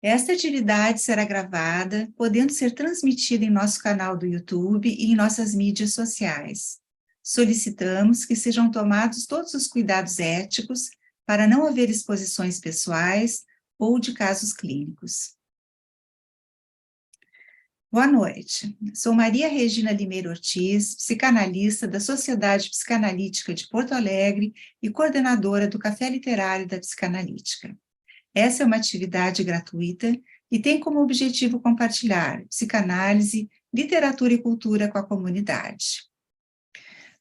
Esta atividade será gravada, podendo ser transmitida em nosso canal do YouTube e em nossas mídias sociais. Solicitamos que sejam tomados todos os cuidados éticos para não haver exposições pessoais ou de casos clínicos. Boa noite. Sou Maria Regina Limeiro Ortiz, psicanalista da Sociedade Psicanalítica de Porto Alegre e coordenadora do Café Literário da Psicanalítica. Essa é uma atividade gratuita e tem como objetivo compartilhar psicanálise, literatura e cultura com a comunidade.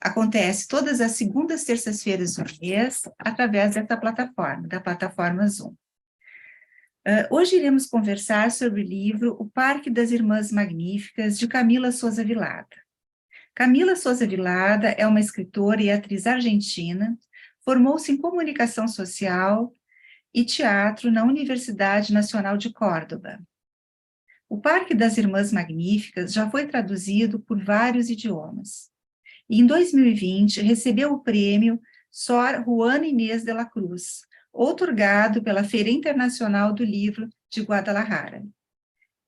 Acontece todas as segundas terças-feiras do mês, através dessa plataforma, da plataforma Zoom. Hoje iremos conversar sobre o livro O Parque das Irmãs Magníficas, de Camila Souza Vilada. Camila Souza Vilada é uma escritora e atriz argentina, formou-se em comunicação social e teatro na Universidade Nacional de Córdoba. O Parque das Irmãs Magníficas já foi traduzido por vários idiomas. E em 2020 recebeu o prêmio Sor Juana Inês de la Cruz, outorgado pela Feira Internacional do Livro de Guadalajara.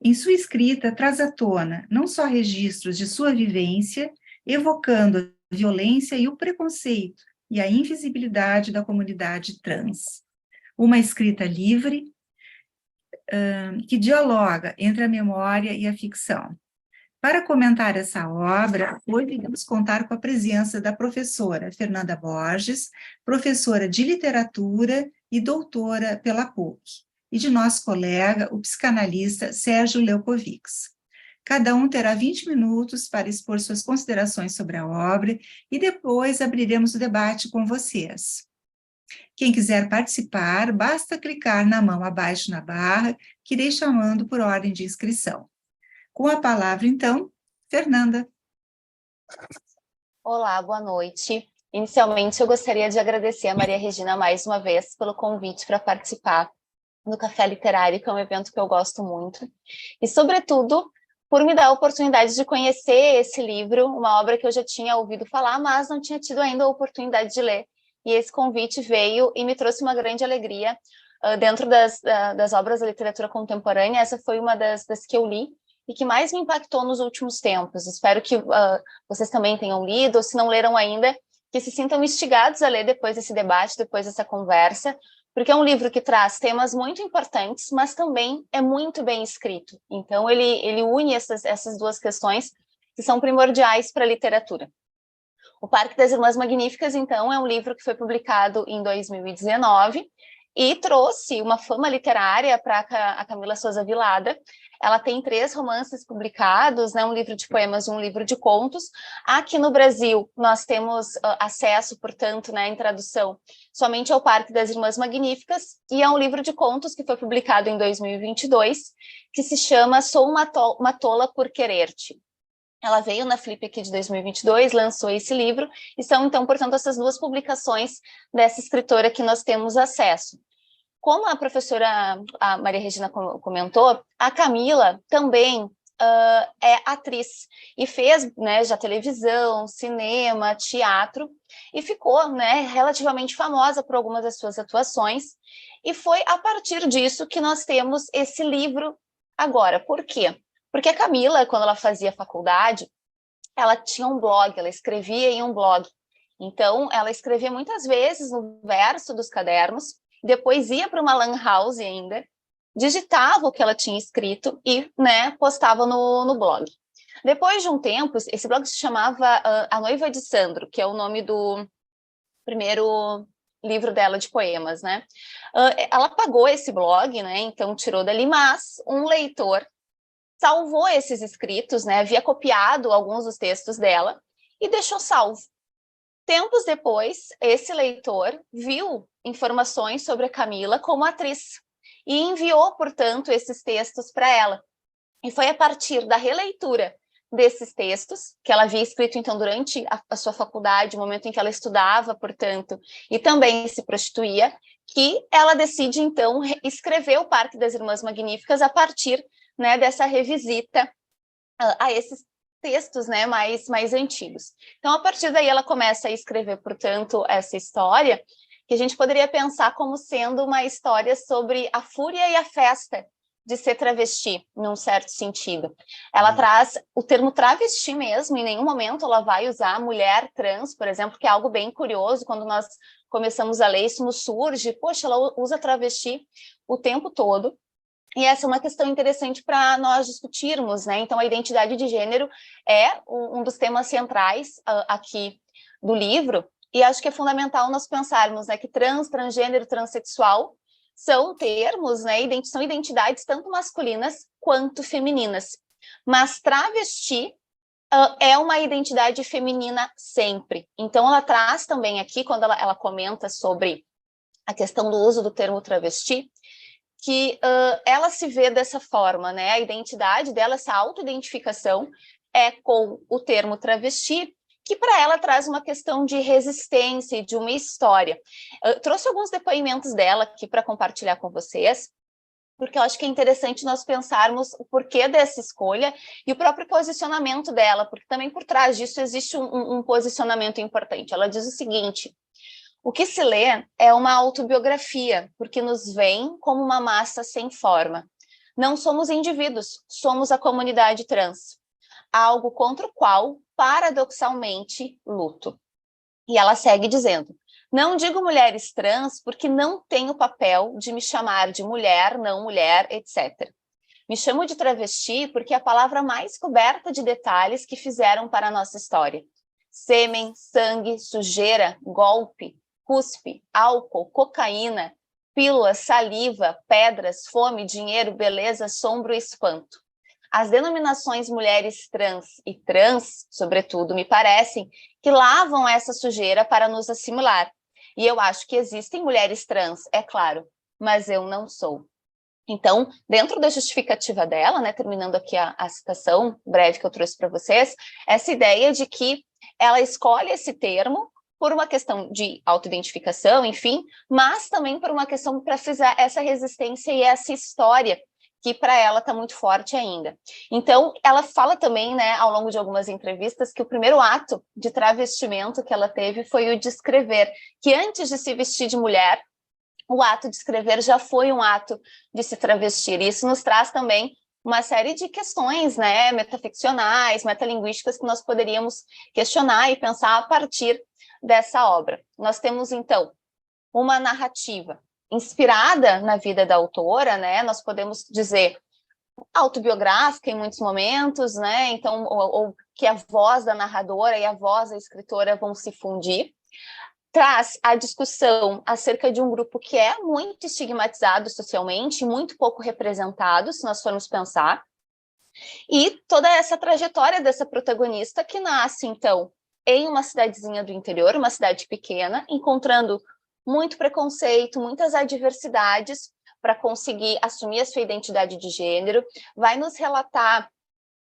Em sua escrita, traz à tona não só registros de sua vivência, evocando a violência e o preconceito e a invisibilidade da comunidade trans. Uma escrita livre, que dialoga entre a memória e a ficção. Para comentar essa obra, hoje vamos contar com a presença da professora Fernanda Borges, professora de literatura e doutora pela PUC, e de nosso colega, o psicanalista Sérgio Leucovics. Cada um terá 20 minutos para expor suas considerações sobre a obra e depois abriremos o debate com vocês. Quem quiser participar, basta clicar na mão abaixo na barra, que irei chamando por ordem de inscrição. Com a palavra, então, Fernanda. Olá, boa noite. Inicialmente, eu gostaria de agradecer a Maria Regina mais uma vez pelo convite para participar do Café Literário, que é um evento que eu gosto muito. E, sobretudo, por me dar a oportunidade de conhecer esse livro, uma obra que eu já tinha ouvido falar, mas não tinha tido ainda a oportunidade de ler. E esse convite veio e me trouxe uma grande alegria. Dentro das obras da literatura contemporânea, essa foi uma das que eu li e que mais me impactou nos últimos tempos. Espero que vocês também tenham lido, ou se não leram ainda, que se sintam instigados a ler depois desse debate, depois dessa conversa, porque é um livro que traz temas muito importantes, mas também é muito bem escrito. Então, ele une essas duas questões que são primordiais para a literatura. O Parque das Irmãs Magníficas, então, é um livro que foi publicado em 2019 e trouxe uma fama literária para a Camila Souza Vilada. Ela tem 3 romances publicados, né, um livro de poemas e um livro de contos. Aqui no Brasil, nós temos acesso, portanto, né, em tradução, somente ao Parque das Irmãs Magníficas, e é um livro de contos que foi publicado em 2022, que se chama Sou uma Tola por Querer-te. Ela veio na Flip aqui de 2022, lançou esse livro, e são, então, portanto, essas 2 publicações dessa escritora que nós temos acesso. Como a professora a Maria Regina comentou, a Camila também é atriz e fez, né, já televisão, cinema, teatro, e ficou, né, relativamente famosa por algumas das suas atuações, e foi a partir disso que nós temos esse livro agora. Por quê? Porque a Camila, quando ela fazia faculdade, ela tinha um blog, ela escrevia em um blog. Então, ela escrevia muitas vezes no verso dos cadernos, depois ia para uma lan house ainda, digitava o que ela tinha escrito e, né, postava no blog. Depois de um tempo, esse blog se chamava A Noiva de Sandro, que é o nome do primeiro livro dela de poemas, né? Ela apagou esse blog, né, então tirou dali, mas um leitor salvou esses escritos, né, havia copiado alguns dos textos dela e deixou salvo. Tempos depois, esse leitor viu informações sobre a Camila como atriz e enviou, portanto, esses textos para ela. E foi a partir da releitura desses textos, que ela havia escrito, então, durante a sua faculdade, o momento em que ela estudava, portanto, e também se prostituía, que ela decide, então, escrever o Parque das Irmãs Magníficas a partir, né, dessa revisita a esses textos, né, mais antigos. Então, a partir daí, ela começa a escrever, portanto, essa história, que a gente poderia pensar como sendo uma história sobre a fúria e a festa de ser travesti, num certo sentido. Ela traz o termo travesti mesmo, em nenhum momento ela vai usar mulher trans, por exemplo, que é algo bem curioso, quando nós começamos a ler, isso nos surge, poxa, ela usa travesti o tempo todo, e essa é uma questão interessante para nós discutirmos, né? Então, a identidade de gênero é um dos temas centrais aqui do livro, e acho que é fundamental nós pensarmos, né, que transgênero, transexual são termos, né, são identidades tanto masculinas quanto femininas. Mas travesti é uma identidade feminina sempre. Então, ela traz também aqui, quando ela comenta sobre a questão do uso do termo travesti, que ela se vê dessa forma, né? A identidade dela, essa autoidentificação, é com o termo travesti, que para ela traz uma questão de resistência e de uma história. Eu trouxe alguns depoimentos dela aqui para compartilhar com vocês, porque eu acho que é interessante nós pensarmos o porquê dessa escolha e o próprio posicionamento dela, porque também por trás disso existe um posicionamento importante. Ela diz o seguinte: o que se lê é uma autobiografia, porque nos vem como uma massa sem forma. Não somos indivíduos, somos a comunidade trans. Algo contra o qual, paradoxalmente, luto. E ela segue dizendo: não digo mulheres trans porque não tenho papel de me chamar de mulher, não mulher, etc. Me chamo de travesti porque é a palavra mais coberta de detalhes que fizeram para a nossa história. Sêmen, sangue, sujeira, golpe, cuspe, álcool, cocaína, pílulas, saliva, pedras, fome, dinheiro, beleza, assombro e espanto. As denominações mulheres trans e trans, sobretudo, me parecem que lavam essa sujeira para nos assimilar. E eu acho que existem mulheres trans, é claro, mas eu não sou. Então, dentro da justificativa dela, né, terminando aqui a citação breve que eu trouxe para vocês, essa ideia de que ela escolhe esse termo por uma questão de autoidentificação, enfim, mas também por uma questão para frisar essa resistência e essa história que para ela está muito forte ainda. Então, ela fala também, né, ao longo de algumas entrevistas, que o primeiro ato de travestimento que ela teve foi o de escrever, que antes de se vestir de mulher, o ato de escrever já foi um ato de se travestir. E isso nos traz também uma série de questões, né, metaficcionais, metalinguísticas, que nós poderíamos questionar e pensar a partir dessa obra. Nós temos, então, uma narrativa inspirada na vida da autora, né, nós podemos dizer autobiográfica em muitos momentos, né, então, ou que a voz da narradora e a voz da escritora vão se fundir. Traz a discussão acerca de um grupo que é muito estigmatizado socialmente, muito pouco representado, se nós formos pensar, e toda essa trajetória dessa protagonista que nasce, então, em uma cidadezinha do interior, uma cidade pequena, encontrando muito preconceito, muitas adversidades para conseguir assumir a sua identidade de gênero, vai nos relatar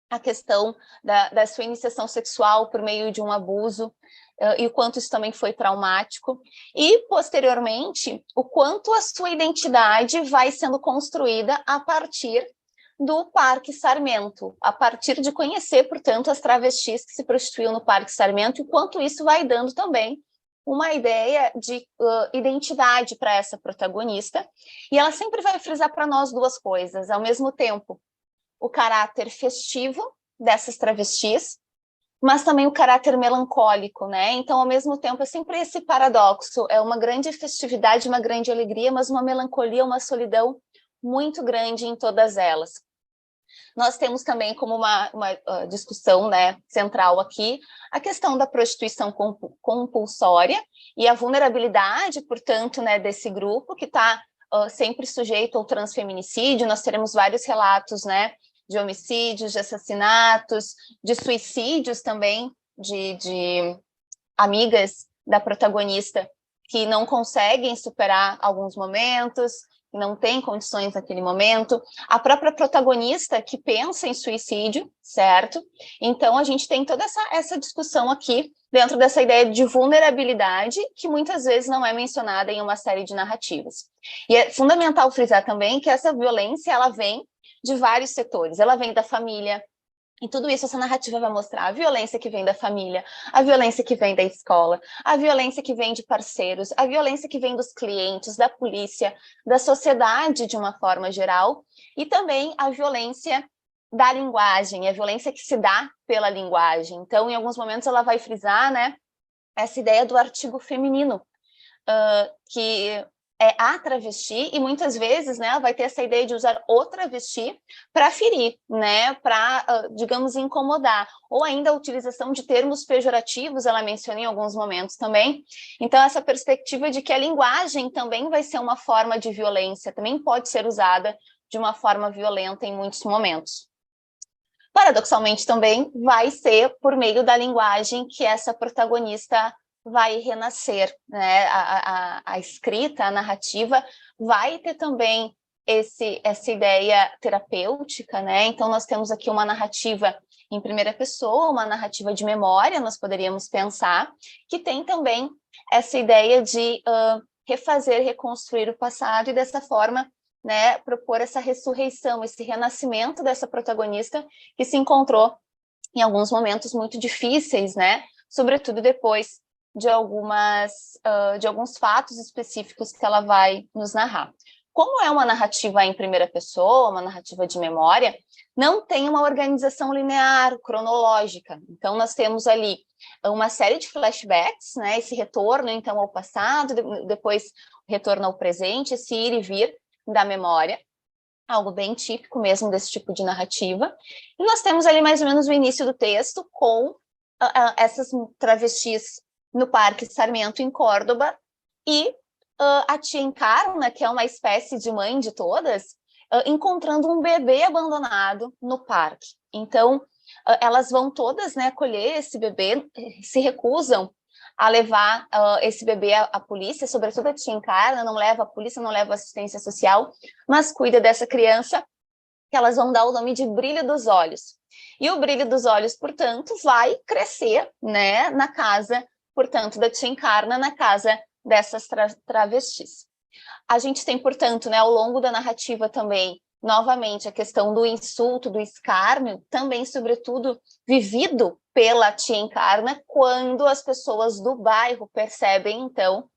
a questão da sua iniciação sexual por meio de um abuso, e o quanto isso também foi traumático, e, posteriormente, o quanto a sua identidade vai sendo construída a partir do Parque Sarmento, a partir de conhecer, portanto, as travestis que se prostituíam no Parque Sarmento, e o quanto isso vai dando também uma ideia de identidade para essa protagonista, e ela sempre vai frisar para nós duas coisas, ao mesmo tempo, o caráter festivo dessas travestis, mas também o caráter melancólico, né? Então, ao mesmo tempo, é sempre esse paradoxo, é uma grande festividade, uma grande alegria, mas uma melancolia, uma solidão muito grande em todas elas. Nós temos também como uma discussão, né, central aqui a questão da prostituição compulsória e a vulnerabilidade, portanto, né, desse grupo que está sempre sujeito ao transfeminicídio. Nós teremos vários relatos, né, de homicídios, de assassinatos, de suicídios também, de amigas da protagonista que não conseguem superar alguns momentos, que não têm condições naquele momento, a própria protagonista que pensa em suicídio, certo? Então, a gente tem toda essa discussão aqui, dentro dessa ideia de vulnerabilidade, que muitas vezes não é mencionada em uma série de narrativas. E é fundamental frisar também que essa violência, ela vem de vários setores, ela vem da família, E tudo isso, essa narrativa vai mostrar a violência que vem da família, a violência que vem da escola, a violência que vem de parceiros, a violência que vem dos clientes, da polícia, da sociedade de uma forma geral, e também a violência da linguagem, a violência que se dá pela linguagem. Então, em alguns momentos, ela vai frisar, né, essa ideia do artigo feminino, que é a travesti, e muitas vezes, né, vai ter essa ideia de usar o travesti para ferir, né, para, digamos, incomodar, ou ainda a utilização de termos pejorativos, ela menciona em alguns momentos também. Então, essa perspectiva de que a linguagem também vai ser uma forma de violência, também pode ser usada de uma forma violenta em muitos momentos. Paradoxalmente também vai ser por meio da linguagem que essa protagonista vai renascer, né? A escrita, a narrativa vai ter também essa ideia terapêutica, né? Então nós temos aqui uma narrativa em primeira pessoa, uma narrativa de memória, nós poderíamos pensar, que tem também essa ideia de refazer, reconstruir o passado e dessa forma, né, propor essa ressurreição, esse renascimento dessa protagonista que se encontrou em alguns momentos muito difíceis, né, sobretudo depois de alguns fatos específicos que ela vai nos narrar. Como é uma narrativa em primeira pessoa, uma narrativa de memória, não tem uma organização linear, cronológica. Então, nós temos ali uma série de flashbacks, né, esse retorno, então, ao passado, depois retorno ao presente, esse ir e vir da memória, algo bem típico mesmo desse tipo de narrativa. E nós temos ali mais ou menos o início do texto com essas travestis no Parque Sarmiento, em Córdoba, e a tia Encarna, que é uma espécie de mãe de todas, encontrando um bebê abandonado no parque. Então, elas vão todas, né, acolher esse bebê, se recusam a levar esse bebê à polícia, sobretudo a tia Encarna, não leva a polícia, não leva assistência social, mas cuida dessa criança, que elas vão dar o nome de Brilho dos Olhos. E o Brilho dos Olhos, portanto, vai crescer, né, na casa, portanto, da tia Encarna, na casa dessas travestis. A gente tem, portanto, né, ao longo da narrativa também, novamente, a questão do insulto, do escárnio, também, sobretudo, vivido pela tia Encarna, quando as pessoas do bairro percebem, então,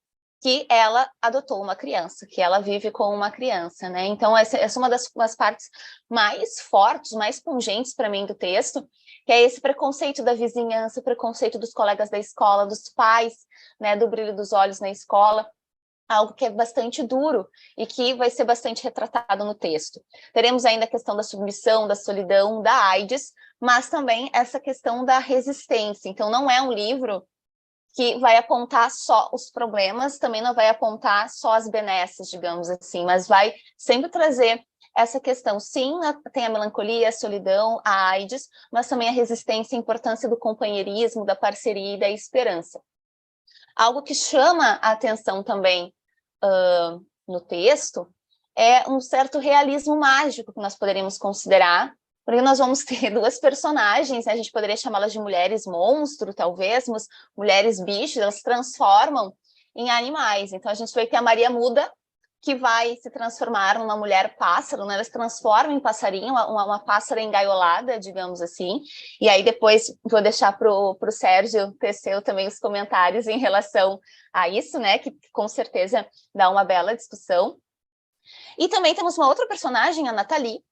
que ela adotou uma criança, que ela vive com uma criança, né? Então, essa é uma das partes mais fortes, mais pungentes para mim do texto, que é esse preconceito da vizinhança, o preconceito dos colegas da escola, dos pais, né, do brilho dos olhos na escola, algo que é bastante duro e que vai ser bastante retratado no texto. Teremos ainda a questão da submissão, da solidão, da AIDS, mas também essa questão da resistência. Então, não é um livro que vai apontar só os problemas, também não vai apontar só as benesses, digamos assim, mas vai sempre trazer essa questão. Sim, tem a melancolia, a solidão, a AIDS, mas também a resistência, a importância do companheirismo, da parceria e da esperança. Algo que chama a atenção também no texto é um certo realismo mágico que nós poderíamos considerar, porque nós vamos ter duas personagens, né? A gente poderia chamá-las de mulheres monstro, talvez, mas mulheres bichos, elas se transformam em animais. Então a gente vai ter a Maria Muda, que vai se transformar numa mulher pássaro, né? Ela se transforma em passarinho, uma pássara engaiolada, digamos assim. E aí depois vou deixar para o Sérgio tecer também os comentários em relação a isso, né? Que com certeza dá uma bela discussão. E também temos uma outra personagem, a Nathalie,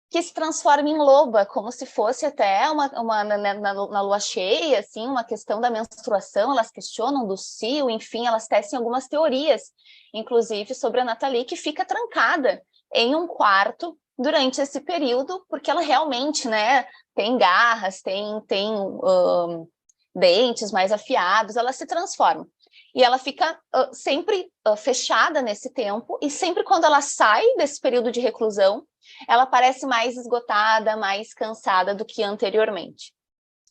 que se transforma em loba, como se fosse até na lua cheia, assim, uma questão da menstruação, elas questionam do cio, enfim, elas tecem algumas teorias, inclusive sobre a Nathalie, que fica trancada em um quarto durante esse período, porque ela realmente, né, tem garras, tem dentes mais afiados, ela se transforma. E ela fica sempre fechada nesse tempo, e sempre quando ela sai desse período de reclusão, ela parece mais esgotada, mais cansada do que anteriormente.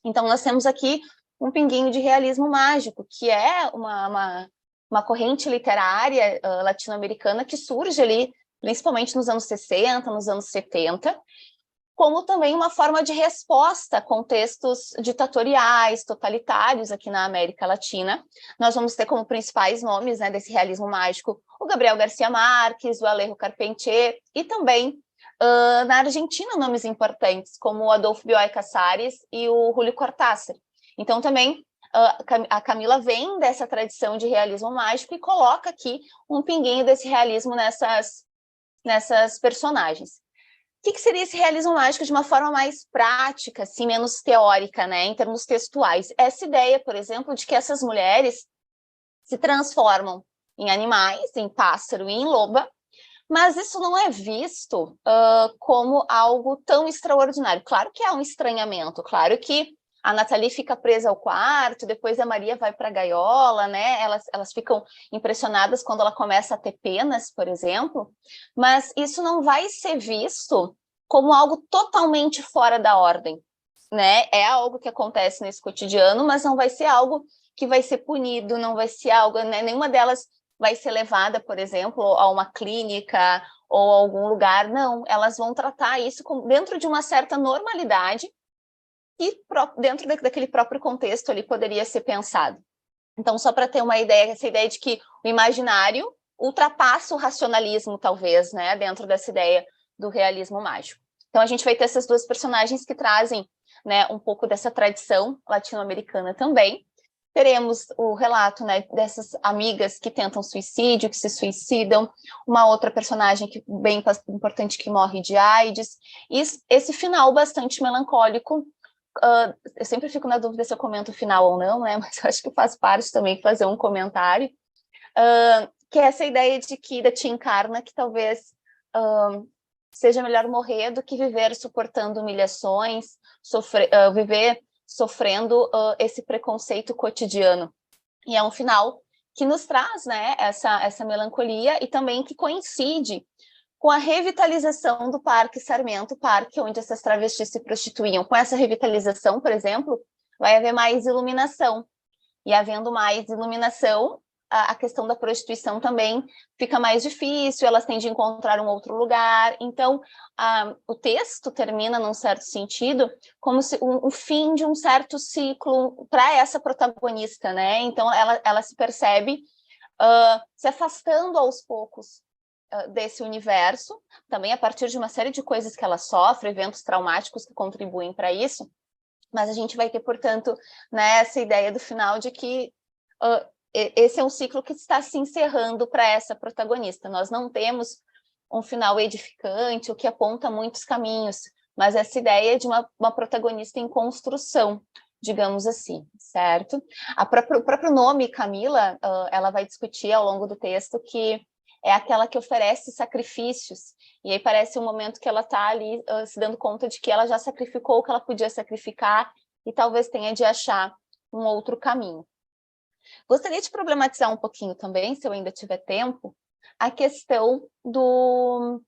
Então, nós temos aqui um pinguinho de realismo mágico, que é uma corrente literária latino-americana que surge ali, principalmente nos anos 60, nos anos 70, como também uma forma de resposta a contextos ditatoriais, totalitários aqui na América Latina. Nós vamos ter como principais nomes, né, desse realismo mágico o Gabriel Garcia Marques, o Alejo Carpentier e também na Argentina nomes importantes, como o Adolfo Bioy Casares e o Julio Cortázar. Então, também, a Camila vem dessa tradição de realismo mágico e coloca aqui um pinguinho desse realismo nessas personagens. O que seria esse realismo mágico de uma forma mais prática, assim, menos teórica, né, em termos textuais? Essa ideia, por exemplo, de que essas mulheres se transformam em animais, em pássaro e em loba, mas isso não é visto como algo tão extraordinário. Claro que há um estranhamento, claro que a Nathalie fica presa ao quarto, depois a Maria vai para a gaiola, né? Elas ficam impressionadas quando ela começa a ter penas, por exemplo, mas isso não vai ser visto como algo totalmente fora da ordem, né? É algo que acontece nesse cotidiano, mas não vai ser algo que vai ser punido, não vai ser algo, né? Nenhuma delas vai ser levada, por exemplo, a uma clínica ou a algum lugar, não. Elas vão tratar isso dentro de uma certa normalidade e dentro daquele próprio contexto ali poderia ser pensado. Então, só para ter uma ideia, essa ideia de que o imaginário ultrapassa o racionalismo, talvez, né, dentro dessa ideia do realismo mágico. Então, a gente vai ter essas duas personagens que trazem, né, um pouco dessa tradição latino-americana também. Teremos o relato, né, dessas amigas que tentam suicídio, que se suicidam, uma outra personagem que, bem importante que morre de AIDS, e esse final bastante melancólico. Eu sempre fico na dúvida se eu comento o final ou não, né? Mas eu acho que faz parte também fazer um comentário, que é essa ideia de que da tia Encarna, que talvez seja melhor morrer do que viver suportando humilhações, viver sofrendo esse preconceito cotidiano. E é um final que nos traz, né, essa melancolia e também que coincide com a revitalização do Parque Sarmento, parque onde essas travestis se prostituíam. Com essa revitalização, por exemplo, vai haver mais iluminação. E havendo mais iluminação, a questão da prostituição também fica mais difícil, elas têm de encontrar um outro lugar. Então, o texto termina, num certo sentido, como se o fim de um certo ciclo para essa protagonista, né? Então, ela se percebe se afastando aos poucos desse universo, também a partir de uma série de coisas que ela sofre, eventos traumáticos que contribuem para isso, mas a gente vai ter, portanto, né, essa ideia do final de que esse é um ciclo que está se encerrando para essa protagonista. Nós não temos um final edificante, o que aponta muitos caminhos, mas essa ideia de uma protagonista em construção, digamos assim, certo? O próprio nome, Camila, ela vai discutir ao longo do texto que é aquela que oferece sacrifícios, e aí parece um momento que ela está ali se dando conta de que ela já sacrificou o que ela podia sacrificar e talvez tenha de achar um outro caminho. Gostaria de problematizar um pouquinho também, se eu ainda tiver tempo, a questão do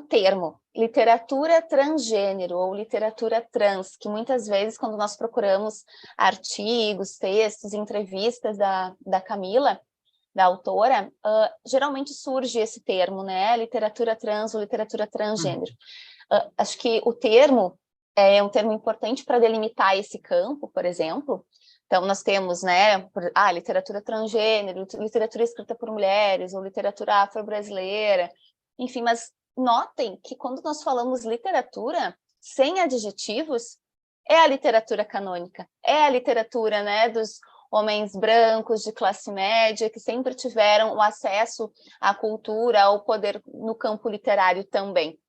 termo literatura transgênero ou literatura trans, que muitas vezes, quando nós procuramos artigos, textos, entrevistas da Camila, da autora, geralmente surge esse termo, né? Literatura trans ou literatura transgênero. Acho que o termo é um termo importante para delimitar esse campo, por exemplo. Então, nós temos, né, literatura transgênero, literatura escrita por mulheres, ou literatura afro-brasileira, enfim, mas notem que quando nós falamos literatura, sem adjetivos, é a literatura canônica, é a literatura, né, dos homens brancos de classe média, que sempre tiveram o acesso à cultura, ao poder no campo literário também.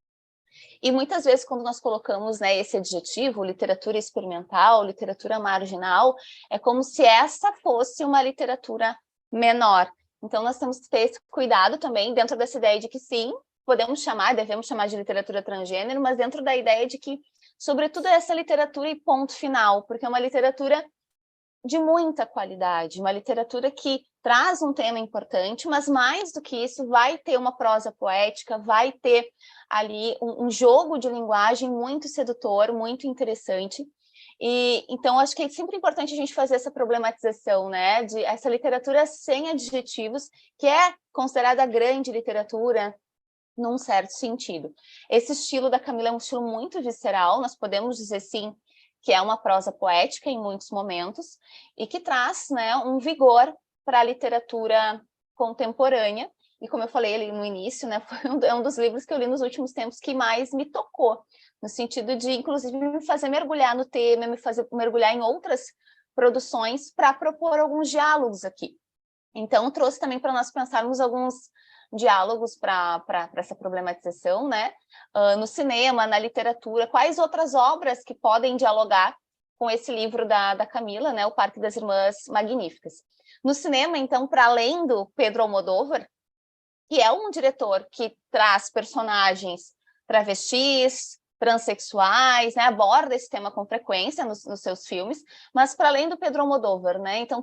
E muitas vezes, quando nós colocamos, né, esse adjetivo, literatura experimental, literatura marginal, é como se essa fosse uma literatura menor. Então, nós temos que ter esse cuidado também, dentro dessa ideia de que sim, devemos chamar de literatura transgênero, mas dentro da ideia de que, sobretudo, é essa literatura e ponto final, porque é uma literatura de muita qualidade, uma literatura que traz um tema importante, mas mais do que isso, vai ter uma prosa poética, vai ter ali um jogo de linguagem muito sedutor, muito interessante. E então acho que é sempre importante a gente fazer essa problematização, né, de essa literatura sem adjetivos, que é considerada grande literatura num certo sentido. Esse estilo da Camila é um estilo muito visceral, nós podemos dizer sim que é uma prosa poética em muitos momentos, e que traz, né, um vigor para a literatura contemporânea, e como eu falei ali no início, né, é um dos livros que eu li nos últimos tempos que mais me tocou, no sentido de, inclusive, me fazer mergulhar no tema, me fazer mergulhar em outras produções para propor alguns diálogos aqui. Então, trouxe também para nós pensarmos alguns diálogos para essa problematização, né? No cinema, na literatura, quais outras obras que podem dialogar com esse livro da Camila, né? O Parque das Irmãs Magníficas. No cinema, então, para além do Pedro Almodóvar, que é um diretor que traz personagens travestis, transexuais, né, aborda esse tema com frequência nos seus filmes, mas para além do Pedro Almodóvar, né, então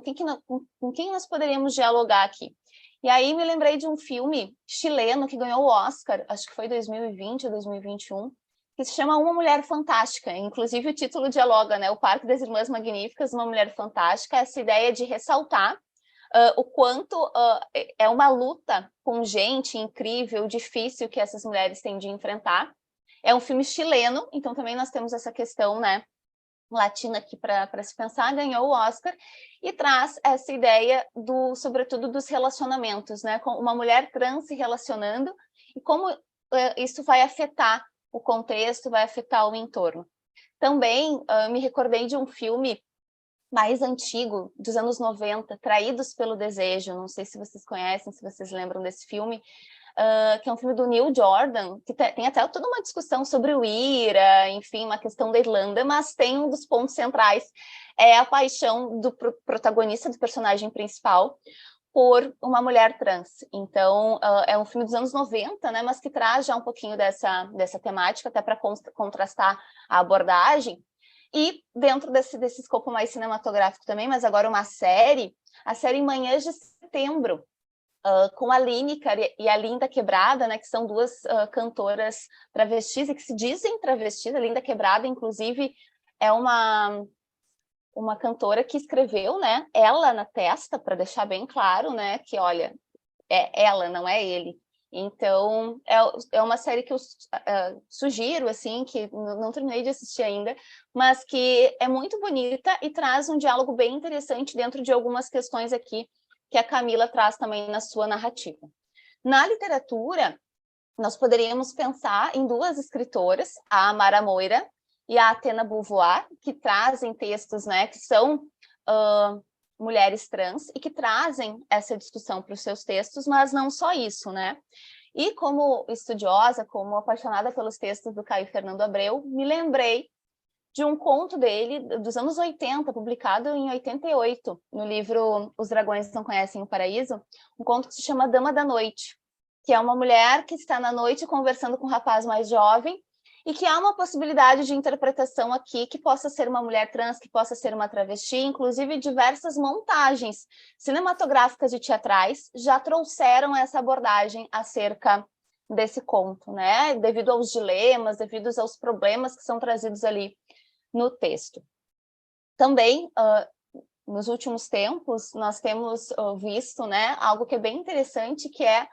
com quem nós poderíamos dialogar aqui? E aí me lembrei de um filme chileno que ganhou o Oscar, acho que foi 2020 ou 2021, que se chama Uma Mulher Fantástica, inclusive o título dialoga, né, o Parque das Irmãs Magníficas, Uma Mulher Fantástica, essa ideia de ressaltar o quanto é uma luta com gente incrível, difícil que essas mulheres têm de enfrentar. É um filme chileno, então também nós temos essa questão, né, latina aqui para se pensar, ganhou o Oscar e traz essa ideia sobretudo dos relacionamentos, né, com uma mulher trans se relacionando e como isso vai afetar o contexto, vai afetar o entorno. Também me recordei de um filme mais antigo, dos anos 90, Traídos pelo Desejo, não sei se vocês conhecem, se vocês lembram desse filme, que é um filme do Neil Jordan, que tem até toda uma discussão sobre o IRA, enfim, uma questão da Irlanda, mas tem um dos pontos centrais, é a paixão do protagonista, do personagem principal, por uma mulher trans. Então, é um filme dos anos 90, né, mas que traz já um pouquinho dessa temática, até para contrastar a abordagem. E dentro desse escopo mais cinematográfico também, mas agora uma série, a série Manhãs de Setembro, com a Lineker e a Linda Quebrada, né, que são duas cantoras travestis e que se dizem travestis. A Linda Quebrada, inclusive, é uma cantora que escreveu, né, ela na testa, para deixar bem claro, né, que, olha, é ela, não é ele. Então, é uma série que eu sugiro, assim, que não terminei de assistir ainda, mas que é muito bonita e traz um diálogo bem interessante dentro de algumas questões aqui que a Camila traz também na sua narrativa. Na literatura, nós poderíamos pensar em duas escritoras, a Amara Moira e a Atena Beauvoir, que trazem textos, né, que são mulheres trans e que trazem essa discussão para os seus textos, mas não só isso, né? E como estudiosa, como apaixonada pelos textos do Caio Fernando Abreu, me lembrei de um conto dele dos anos 80, publicado em 88, no livro Os Dragões Não Conhecem o Paraíso, um conto que se chama Dama da Noite, que é uma mulher que está na noite conversando com um rapaz mais jovem e que há uma possibilidade de interpretação aqui que possa ser uma mulher trans, que possa ser uma travesti, inclusive diversas montagens cinematográficas e teatrais já trouxeram essa abordagem acerca desse conto, né? Devido aos dilemas, devido aos problemas que são trazidos ali no texto. Também, nos últimos tempos, nós temos visto, né, algo que é bem interessante, que é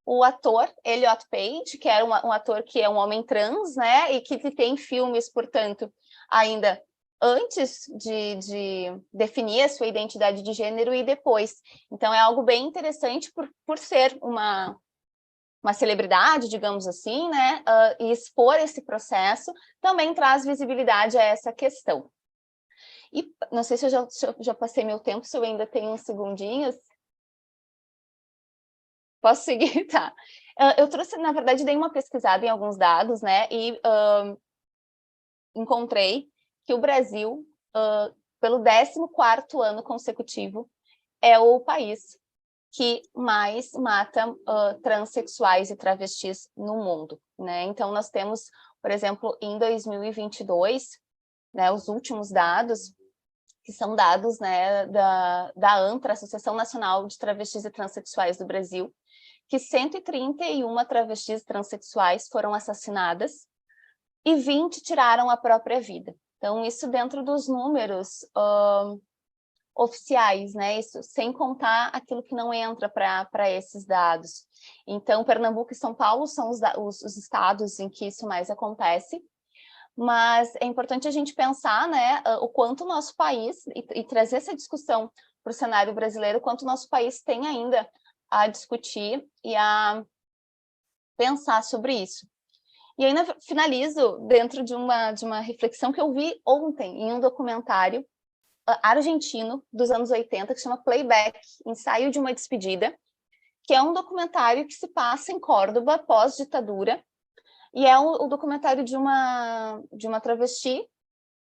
o ator Elliot Page, que era um ator que é um homem trans, né, e que tem filmes, portanto, ainda antes de definir a sua identidade de gênero e depois. Então, é algo bem interessante por ser uma celebridade, digamos assim, né, e expor esse processo também traz visibilidade a essa questão. E não sei se eu já passei meu tempo, se eu ainda tenho uns segundinhos. Posso seguir? Tá. Eu trouxe, na verdade, dei uma pesquisada em alguns dados, né, e encontrei que o Brasil, pelo 14º ano consecutivo, é o país que mais mata transexuais e travestis no mundo, né? Então, nós temos, por exemplo, em 2022, né, os últimos dados, que são dados, né, da ANTRA, Associação Nacional de Travestis e Transsexuais do Brasil, que 131 travestis transexuais foram assassinadas e 20 tiraram a própria vida. Então, isso dentro dos números oficiais, né? Isso sem contar aquilo que não entra para esses dados. Então, Pernambuco e São Paulo são os estados em que isso mais acontece, mas é importante a gente pensar, né, o quanto o nosso país, e trazer essa discussão para o cenário brasileiro, quanto o nosso país tem ainda a discutir e a pensar sobre isso. E ainda finalizo dentro de uma reflexão que eu vi ontem em um documentário argentino dos anos 80, que se chama Playback, Ensaio de uma Despedida, que é um documentário que se passa em Córdoba, pós-ditadura, e é o documentário de uma travesti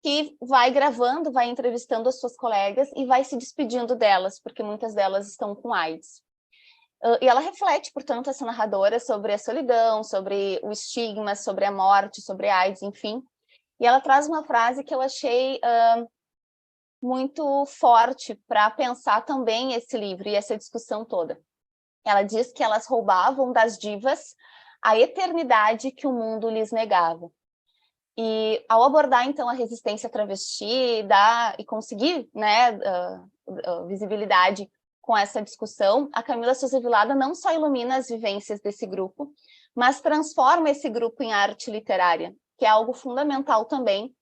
que vai gravando, vai entrevistando as suas colegas e vai se despedindo delas, porque muitas delas estão com AIDS. E ela reflete, portanto, essa narradora sobre a solidão, sobre o estigma, sobre a morte, sobre a AIDS, enfim. E ela traz uma frase que eu achei muito forte para pensar também esse livro e essa discussão toda. Ela diz que elas roubavam das divas a eternidade que o mundo lhes negava. E ao abordar, então, a resistência travesti e conseguir, né, visibilidade com essa discussão, a Camila Souza Vilada não só ilumina as vivências desse grupo, mas transforma esse grupo em arte literária, que é algo fundamental também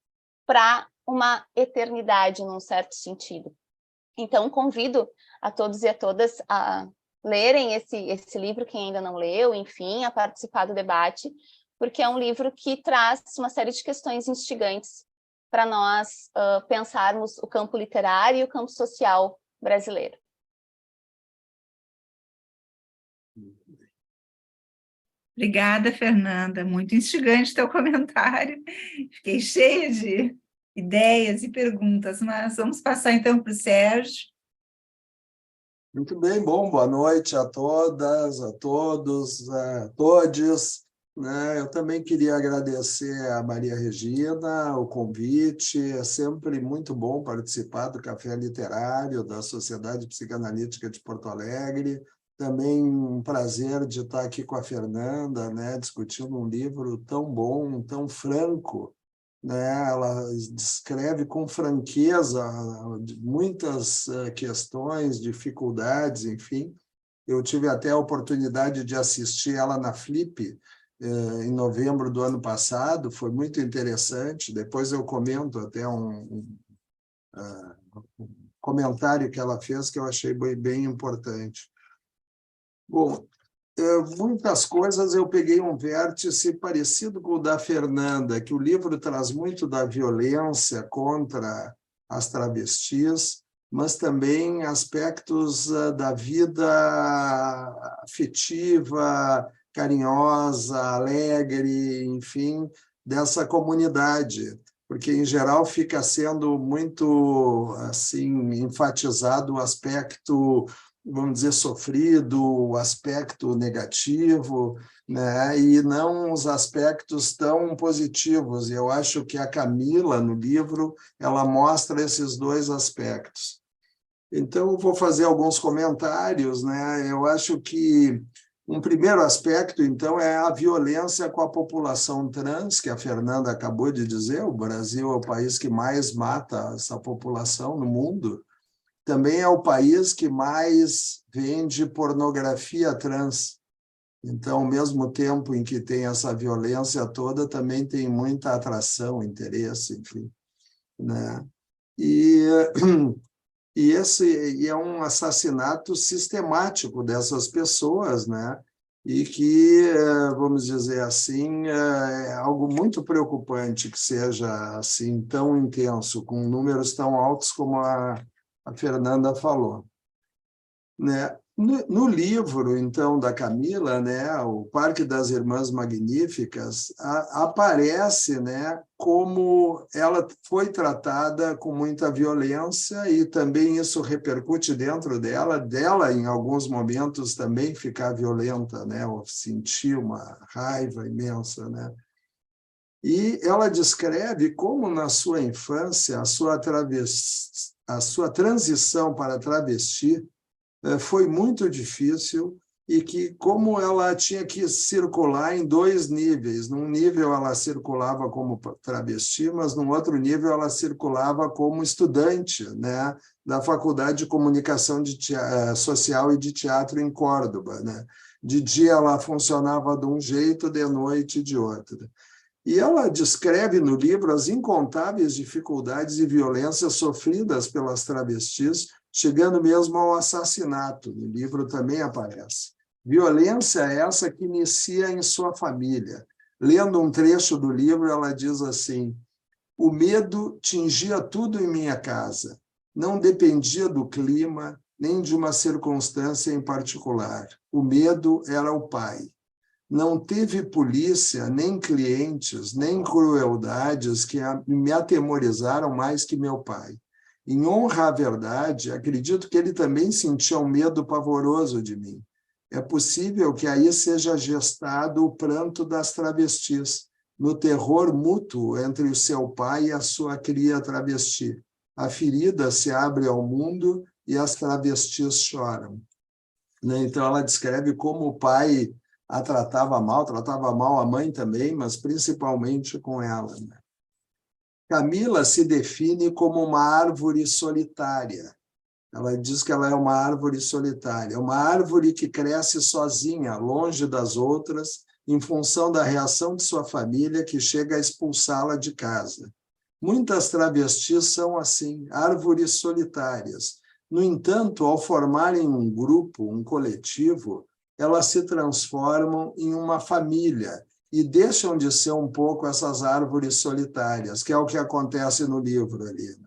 para uma eternidade, num certo sentido. Então, convido a todos e a todas a lerem esse livro, quem ainda não leu, enfim, a participar do debate, porque é um livro que traz uma série de questões instigantes para nós pensarmos o campo literário e o campo social brasileiro. Obrigada, Fernanda. Muito instigante teu comentário. Fiquei cheia de ideias e perguntas, mas vamos passar então para o Sérgio. Muito bem, bom, boa noite a todas, a todos, a todes. Né? Eu também queria agradecer a Maria Regina o convite. É sempre muito bom participar do Café Literário da Sociedade Psicanalítica de Porto Alegre. Também um prazer de estar aqui com a Fernanda, né, discutindo um livro tão bom, tão franco. Né? Ela descreve com franqueza muitas questões, dificuldades, enfim. Eu tive até a oportunidade de assistir ela na Flip, em novembro do ano passado, foi muito interessante. Depois eu comento até um comentário que ela fez que eu achei bem importante. Bom, muitas coisas eu peguei um vértice parecido com o da Fernanda, que o livro traz muito da violência contra as travestis, mas também aspectos da vida afetiva, carinhosa, alegre, enfim, dessa comunidade, porque, em geral, fica sendo muito assim enfatizado o aspecto, vamos dizer, sofrido, o aspecto negativo, né? E não os aspectos tão positivos. E eu acho que a Camila, no livro, ela mostra esses dois aspectos. Então, eu vou fazer alguns comentários, né? Eu acho que um primeiro aspecto, então, é a violência com a população trans, que a Fernanda acabou de dizer. O Brasil é o país que mais mata essa população no mundo. Também é o país que mais vende pornografia trans. Então, ao mesmo tempo em que tem essa violência toda, também tem muita atração, interesse, enfim. Né? E é um assassinato sistemático dessas pessoas, né? E que, vamos dizer assim, é algo muito preocupante que seja assim tão intenso, com números tão altos como a Fernanda falou. Né? No livro, então, da Camila, né, o Parque das Irmãs Magníficas, aparece, né, como ela foi tratada com muita violência e também isso repercute dentro dela em alguns momentos também ficar violenta, né, ou sentir uma raiva imensa, né? E ela descreve como, na sua infância, a sua transição para travesti foi muito difícil e que, como ela tinha que circular em dois níveis. Num nível, ela circulava como travesti, mas num outro nível, ela circulava como estudante, né, da Faculdade de Comunicação Social e de Teatro em Córdoba. Né? De dia, ela funcionava de um jeito, de noite, de outro. E ela descreve no livro as incontáveis dificuldades e violências sofridas pelas travestis chegando mesmo ao assassinato. No livro também aparece. Violência essa que inicia em sua família. Lendo um trecho do livro, ela diz assim: o medo tingia tudo em minha casa. Não dependia do clima, nem de uma circunstância em particular. O medo era o pai. Não teve polícia, nem clientes, nem crueldades que me atemorizaram mais que meu pai. Em honra à verdade, acredito que ele também sentia um medo pavoroso de mim. É possível que aí seja gestado o pranto das travestis, no terror mútuo entre o seu pai e a sua cria travesti. A ferida se abre ao mundo e as travestis choram. Então, ela descreve como o pai a tratava mal a mãe também, mas principalmente com ela. Camila se define como uma árvore solitária. Ela diz que ela é uma árvore solitária, uma árvore que cresce sozinha, longe das outras, em função da reação de sua família, que chega a expulsá-la de casa. Muitas travestis são assim, árvores solitárias. No entanto, ao formarem um grupo, um coletivo, elas se transformam em uma família e deixam de ser um pouco essas árvores solitárias, que é o que acontece no livro ali.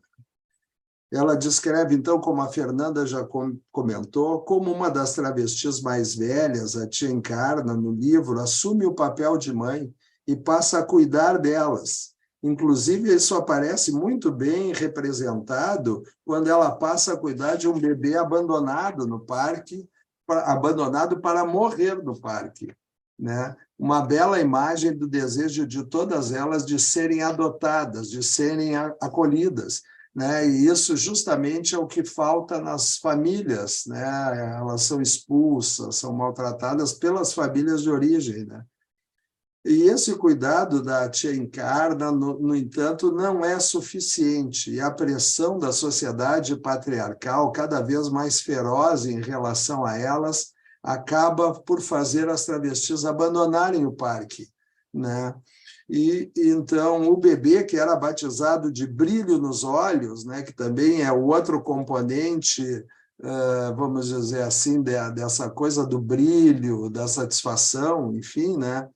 Ela descreve, então, como a Fernanda já comentou, como uma das travestis mais velhas, a tia Encarna, no livro, assume o papel de mãe e passa a cuidar delas. Inclusive, isso aparece muito bem representado quando ela passa a cuidar de um bebê abandonado no parque, abandonado para morrer no parque, né? Uma bela imagem do desejo de todas elas de serem adotadas, de serem acolhidas, né? E isso justamente é o que falta nas famílias, né? Elas são expulsas, são maltratadas pelas famílias de origem, né? E esse cuidado da tia Encarna, no entanto, não é suficiente. E a pressão da sociedade patriarcal, cada vez mais feroz em relação a elas, acaba por fazer as travestis abandonarem o parque, né? E então o bebê, que era batizado de Brilho nos Olhos, né, que também é o outro componente, vamos dizer assim, dessa coisa do brilho, da satisfação, enfim, né?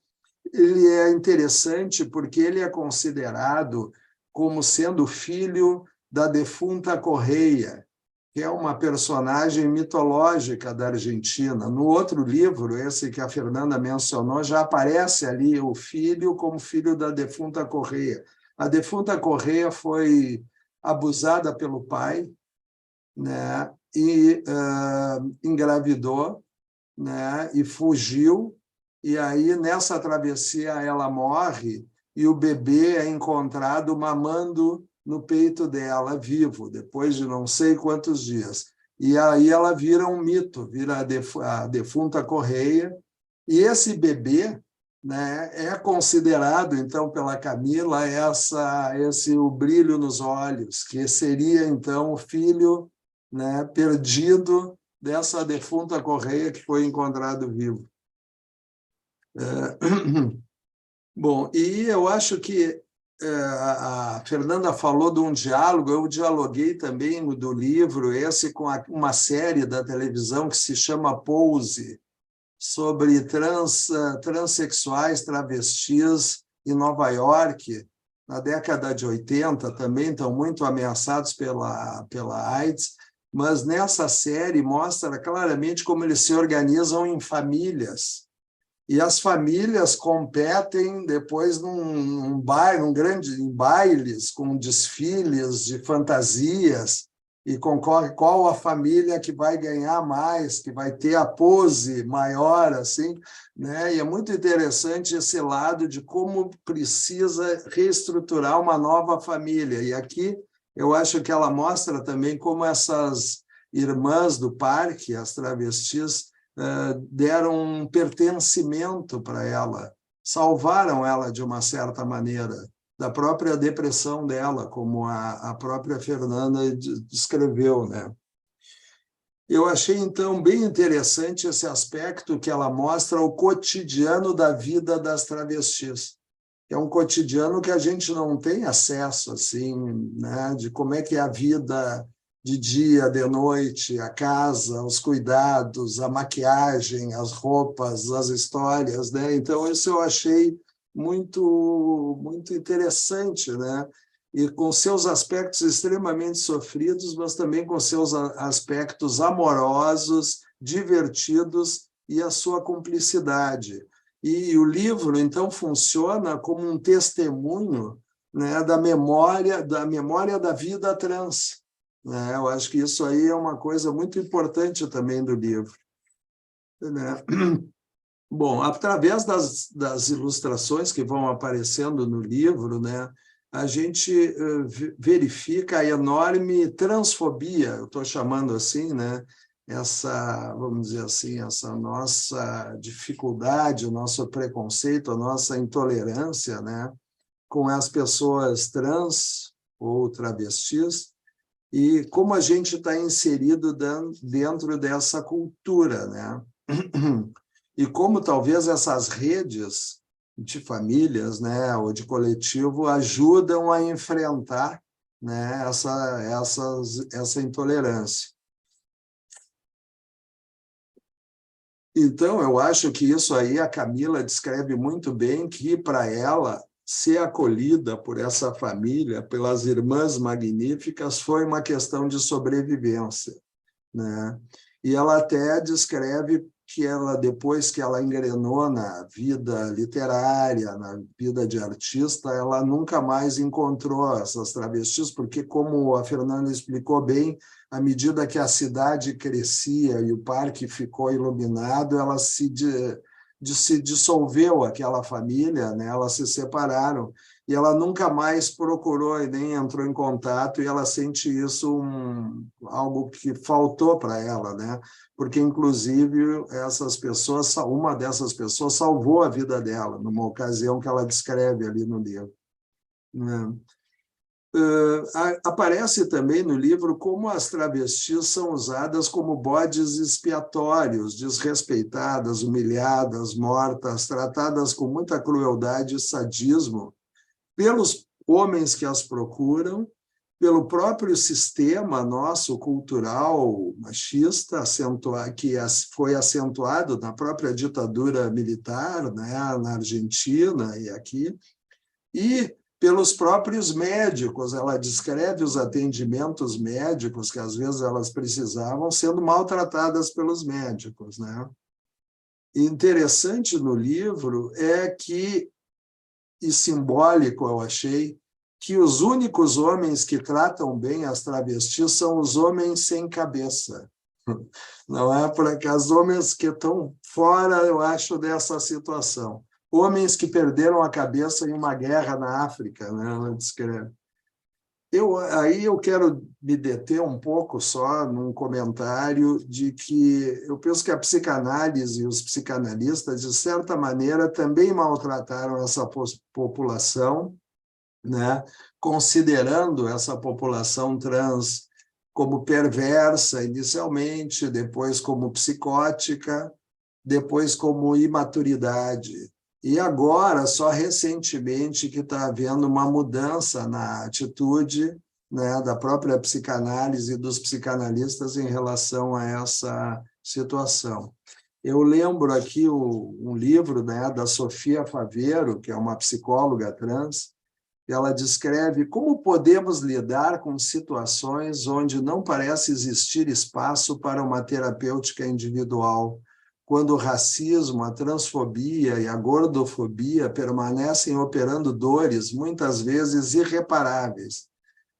Ele é interessante porque ele é considerado como sendo filho da defunta Correia, que é uma personagem mitológica da Argentina. No outro livro, esse que a Fernanda mencionou, já aparece ali o filho como filho da defunta Correia. A defunta Correia foi abusada pelo pai, né, e engravidou, né, e fugiu. E aí, nessa travessia, ela morre e o bebê é encontrado mamando no peito dela, vivo, depois de não sei quantos dias. E aí ela vira um mito, vira a defunta Correia. E esse bebê, né, é considerado, então, pela Camila, o brilho nos olhos, que seria, então, o filho, né, perdido dessa defunta Correia que foi encontrado vivo. Bom, e eu acho que a Fernanda falou de um diálogo, eu dialoguei também do livro, esse com uma série da televisão que se chama Pose, sobre transexuais, travestis em Nova York, na década de 80, também estão muito ameaçados pela AIDS, mas nessa série mostra claramente como eles se organizam em famílias. E as famílias competem depois num baile, em bailes, com desfiles de fantasias, e concorre qual a família que vai ganhar mais, que vai ter a pose maior, assim, né? E é muito interessante esse lado de como precisa reestruturar uma nova família. E aqui eu acho que ela mostra também como essas irmãs do parque, as travestis, deram um pertencimento para ela, salvaram ela de uma certa maneira, da própria depressão dela, como a própria Fernanda descreveu, né? Eu achei, então, bem interessante esse aspecto que ela mostra o cotidiano da vida das travestis. É um cotidiano que a gente não tem acesso, assim, né? De como é que é a vida de dia, de noite, a casa, os cuidados, a maquiagem, as roupas, as histórias, né? Então, isso eu achei muito interessante, né? E com seus aspectos extremamente sofridos, mas também com seus aspectos amorosos, divertidos e a sua cumplicidade. E o livro, então, funciona como um testemunho, né, da memória da vida trans, né? Eu acho que isso aí é uma coisa muito importante também do livro, né? Bom, através das ilustrações que vão aparecendo no livro, né, a gente verifica a enorme transfobia, eu estou chamando assim, né, essa, vamos dizer assim, essa nossa dificuldade, o nosso preconceito, a nossa intolerância, né, com as pessoas trans ou travestis, e como a gente está inserido dentro dessa cultura, né? E como talvez essas redes de famílias, né, ou de coletivo ajudam a enfrentar, né, essa intolerância. Então, eu acho que isso aí a Camila descreve muito bem, que para ela ser acolhida por essa família, pelas irmãs magníficas, foi uma questão de sobrevivência, né? E ela até descreve que ela, depois que ela engrenou na vida literária, na vida de artista, ela nunca mais encontrou essas travestis, porque, como a Fernanda explicou bem, à medida que a cidade crescia e o parque ficou iluminado, ela se dissolveu, aquela família, né? Elas se separaram, e ela nunca mais procurou e nem entrou em contato, e ela sente isso algo que faltou para ela, né? Porque, inclusive, essas pessoas, uma dessas pessoas salvou a vida dela, numa ocasião que ela descreve ali no livro, né? Aparece também no livro como as travestis são usadas como bodes expiatórios, desrespeitadas, humilhadas, mortas, tratadas com muita crueldade e sadismo pelos homens que as procuram, pelo próprio sistema nosso cultural machista, que foi acentuado na própria ditadura militar, né, na Argentina e aqui, e pelos próprios médicos. Ela descreve os atendimentos médicos que às vezes elas precisavam sendo maltratadas pelos médicos, né? E interessante no livro é que, e simbólico eu achei, que os únicos homens que tratam bem as travestis são os homens sem cabeça. Não é por acaso, homens que estão fora, eu acho, dessa situação. Homens que perderam a cabeça em uma guerra na África, né? Ela descreve. Aí eu quero me deter um pouco só num comentário de que eu penso que a psicanálise e os psicanalistas, de certa maneira, também maltrataram essa população, né? Considerando essa população trans como perversa inicialmente, depois como psicótica, depois como imaturidade. E agora, só recentemente, que está havendo uma mudança na atitude, né, da própria psicanálise e dos psicanalistas em relação a essa situação. Eu lembro aqui um livro, né, da Sofia Faveiro, que é uma psicóloga trans, e ela descreve como podemos lidar com situações onde não parece existir espaço para uma terapêutica individual, quando o racismo, a transfobia e a gordofobia permanecem operando dores, muitas vezes irreparáveis.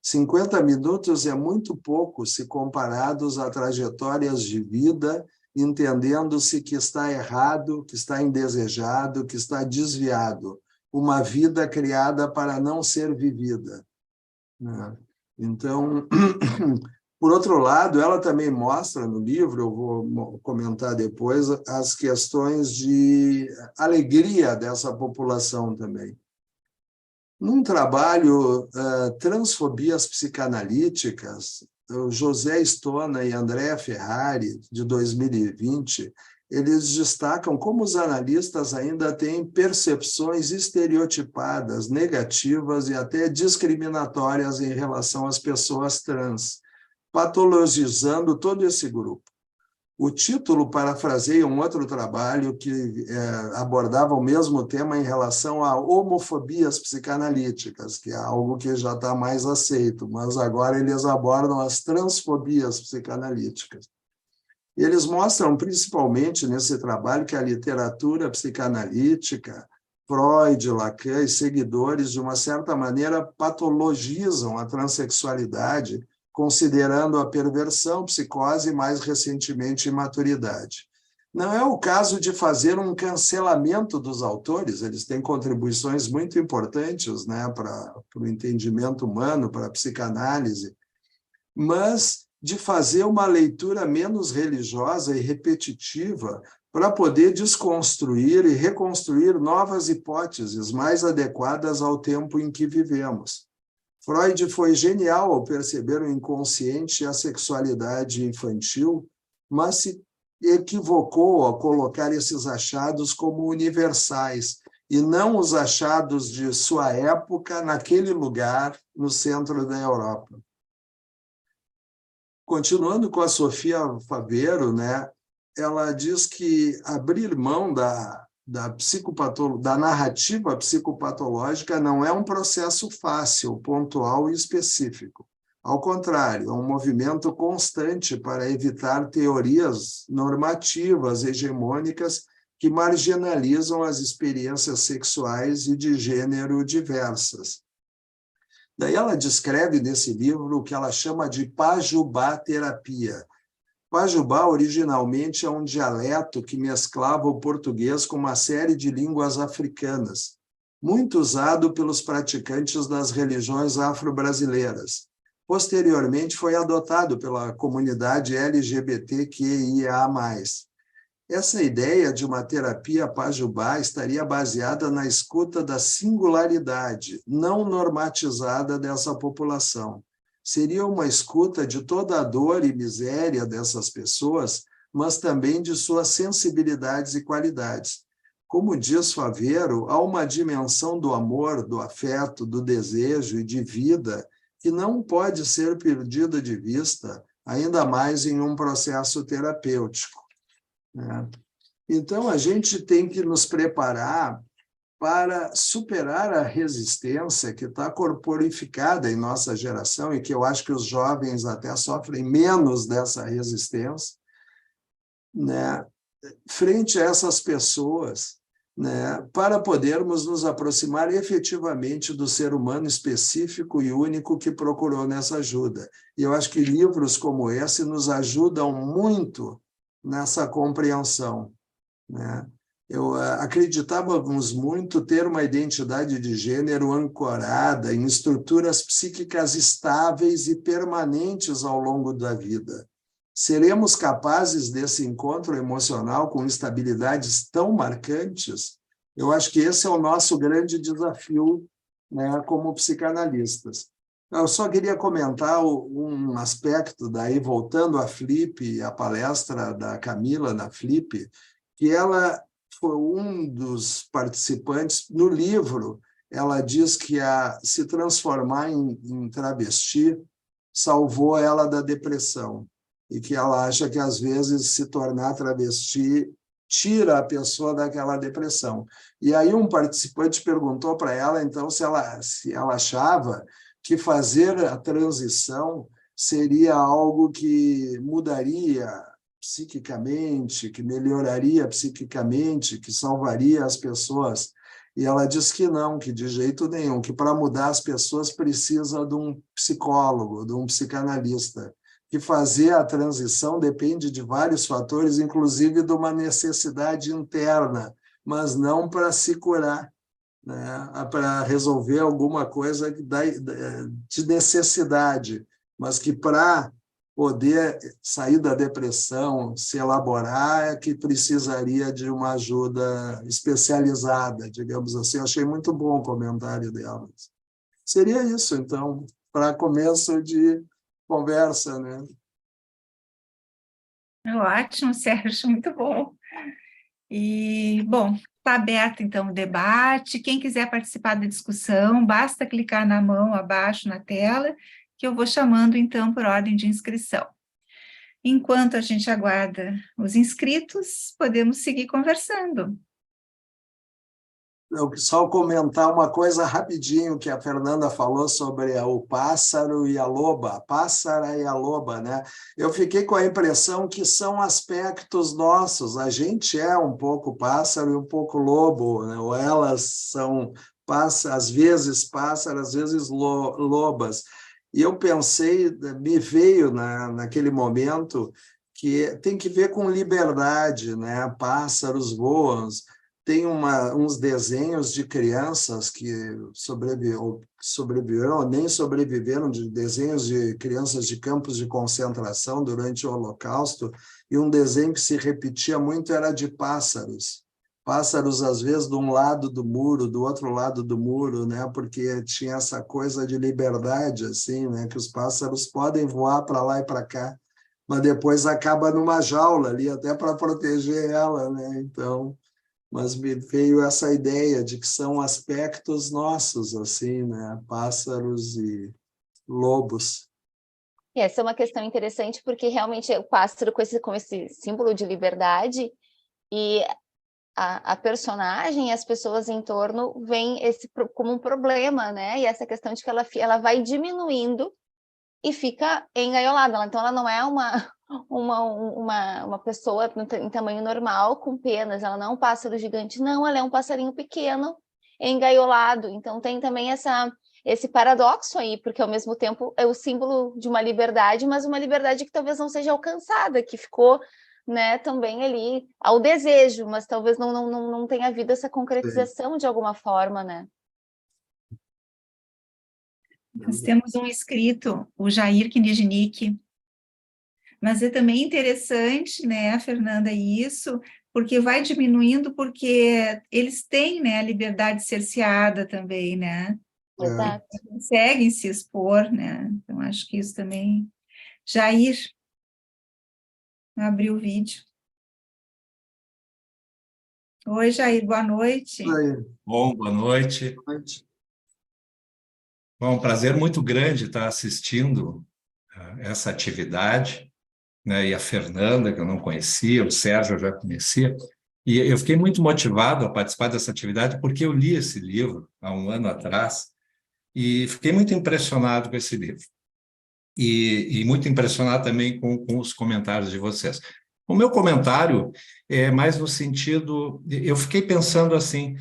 50 minutos é muito pouco se comparados a trajetórias de vida, entendendo-se que está errado, que está indesejado, que está desviado. Uma vida criada para não ser vivida, né? Então, por outro lado, ela também mostra no livro, eu vou comentar depois, as questões de alegria dessa população também. Num trabalho Transfobias Psicanalíticas, o José Stona e Andrea Ferrari, de 2020, eles destacam como os analistas ainda têm percepções estereotipadas, negativas e até discriminatórias em relação às pessoas trans, patologizando todo esse grupo. O título parafraseia um outro trabalho que abordava o mesmo tema em relação a homofobias psicanalíticas, que é algo que já está mais aceito, mas agora eles abordam as transfobias psicanalíticas. E eles mostram, principalmente nesse trabalho, que a literatura psicanalítica, Freud, Lacan e seguidores, de uma certa maneira, patologizam a transexualidade, considerando a perversão, psicose e, mais recentemente, imaturidade. Não é o caso de fazer um cancelamento dos autores, eles têm contribuições muito importantes, né, para o entendimento humano, para a psicanálise, mas de fazer uma leitura menos religiosa e repetitiva para poder desconstruir e reconstruir novas hipóteses mais adequadas ao tempo em que vivemos. Freud foi genial ao perceber o inconsciente e a sexualidade infantil, mas se equivocou ao colocar esses achados como universais e não os achados de sua época naquele lugar no centro da Europa. Continuando com a Sofia Favero, né, ela diz que abrir mão da narrativa psicopatológica não é um processo fácil, pontual e específico. Ao contrário, é um movimento constante para evitar teorias normativas hegemônicas que marginalizam as experiências sexuais e de gênero diversas. Daí ela descreve nesse livro o que ela chama de pajubá-terapia. Pajubá, originalmente, é um dialeto que mesclava o português com uma série de línguas africanas, muito usado pelos praticantes das religiões afro-brasileiras. Posteriormente, foi adotado pela comunidade LGBTQIA+. Essa ideia de uma terapia pajubá estaria baseada na escuta da singularidade, não normatizada dessa população. Seria uma escuta de toda a dor e miséria dessas pessoas, mas também de suas sensibilidades e qualidades. Como diz Favero, há uma dimensão do amor, do afeto, do desejo e de vida que não pode ser perdida de vista, ainda mais em um processo terapêutico. Então, a gente tem que nos preparar para superar a resistência que está corporificada em nossa geração e que eu acho que os jovens até sofrem menos dessa resistência, né, frente a essas pessoas, né, para podermos nos aproximar efetivamente do ser humano específico e único que procurou nessa ajuda. E eu acho que livros como esse nos ajudam muito nessa compreensão, né? Acreditávamos muito ter uma identidade de gênero ancorada em estruturas psíquicas estáveis e permanentes ao longo da vida. Seremos capazes desse encontro emocional com instabilidades tão marcantes? Eu acho que esse é o nosso grande desafio, né, como psicanalistas. Eu só queria comentar um aspecto, daí voltando à Flip, a palestra da Camila na Flip, que ela foi um dos participantes. No livro, ela diz que se transformar em travesti salvou ela da depressão, e que ela acha que, às vezes, se tornar travesti tira a pessoa daquela depressão. E aí um participante perguntou para ela, então, se ela achava que fazer a transição seria algo que mudaria psiquicamente, que melhoraria psiquicamente, que salvaria as pessoas. E ela diz que não, que de jeito nenhum, que para mudar as pessoas precisa de um psicólogo, de um psicanalista, que fazer a transição depende de vários fatores, inclusive de uma necessidade interna, mas não para se curar, né? Para resolver alguma coisa de necessidade, mas que para poder sair da depressão, se elaborar, é que precisaria de uma ajuda especializada, digamos assim. Eu achei muito bom o comentário dela. Seria isso, então, para começo de conversa, né? Ótimo, Sérgio, muito bom. E, bom, está aberto, então, o debate. Quem quiser participar da discussão, basta clicar na mão abaixo na tela que eu vou chamando, então, por ordem de inscrição. Enquanto a gente aguarda os inscritos, podemos seguir conversando. Eu só comentar uma coisa rapidinho que a Fernanda falou sobre o pássaro e a loba, a pássara e a loba, né? Eu fiquei com a impressão que são aspectos nossos, a gente é um pouco pássaro e um pouco lobo, né? Ou elas são, às vezes pássaro, às vezes lobas. E eu pensei, me veio naquele momento que tem que ver com liberdade, né? Pássaros voam. Tem uns desenhos de crianças que sobreviveram ou nem sobreviveram, de desenhos de crianças de campos de concentração durante o Holocausto, e um desenho que se repetia muito era de pássaros. Pássaros, às vezes, de um lado do muro, do outro lado do muro, né? Porque tinha essa coisa de liberdade, assim, né? Que os pássaros podem voar para lá e para cá, mas depois acaba numa jaula ali, até para proteger ela, né? Então, mas me veio essa ideia de que são aspectos nossos, assim, né? Pássaros e lobos. E essa é uma questão interessante, porque realmente o pássaro com esse símbolo de liberdade, e a personagem e as pessoas em torno veem esse como um problema, né? E essa questão de que ela vai diminuindo e fica engaiolada. Então, ela não é uma pessoa em tamanho normal, com penas, ela não é um pássaro gigante, não, ela é um passarinho pequeno, engaiolado. Então, tem também esse paradoxo aí, porque ao mesmo tempo é o símbolo de uma liberdade, mas uma liberdade que talvez não seja alcançada, que ficou, né, também ali ao desejo, mas talvez não tenha havido essa concretização de alguma forma, né? Nós temos um inscrito, o Jair Knijnik, mas é também interessante, né, Fernanda, isso, porque vai diminuindo, porque eles têm, né, a liberdade cerceada também, né? Exato. Conseguem se expor, né? Então, acho que isso também... Jair, abriu o vídeo. Oi, Jair, boa noite. Aí. Bom, boa noite. Bom, um prazer muito grande estar assistindo essa atividade, né? E a Fernanda, que eu não conhecia, o Sérgio eu já conhecia, e eu fiquei muito motivado a participar dessa atividade porque eu li esse livro há um ano atrás e fiquei muito impressionado com esse livro. E muito impressionado também com os comentários de vocês. O meu comentário é mais no sentido... Eu fiquei pensando assim,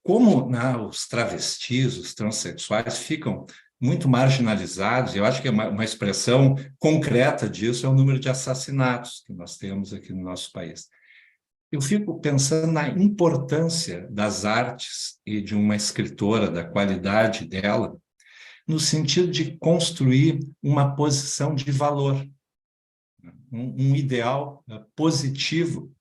como, né, os travestis, os transexuais ficam muito marginalizados. Eu acho que uma expressão concreta disso é o número de assassinatos que nós temos aqui no nosso país. Eu fico pensando na importância das artes e de uma escritora, da qualidade dela, no sentido de construir uma posição de valor, um ideal positivo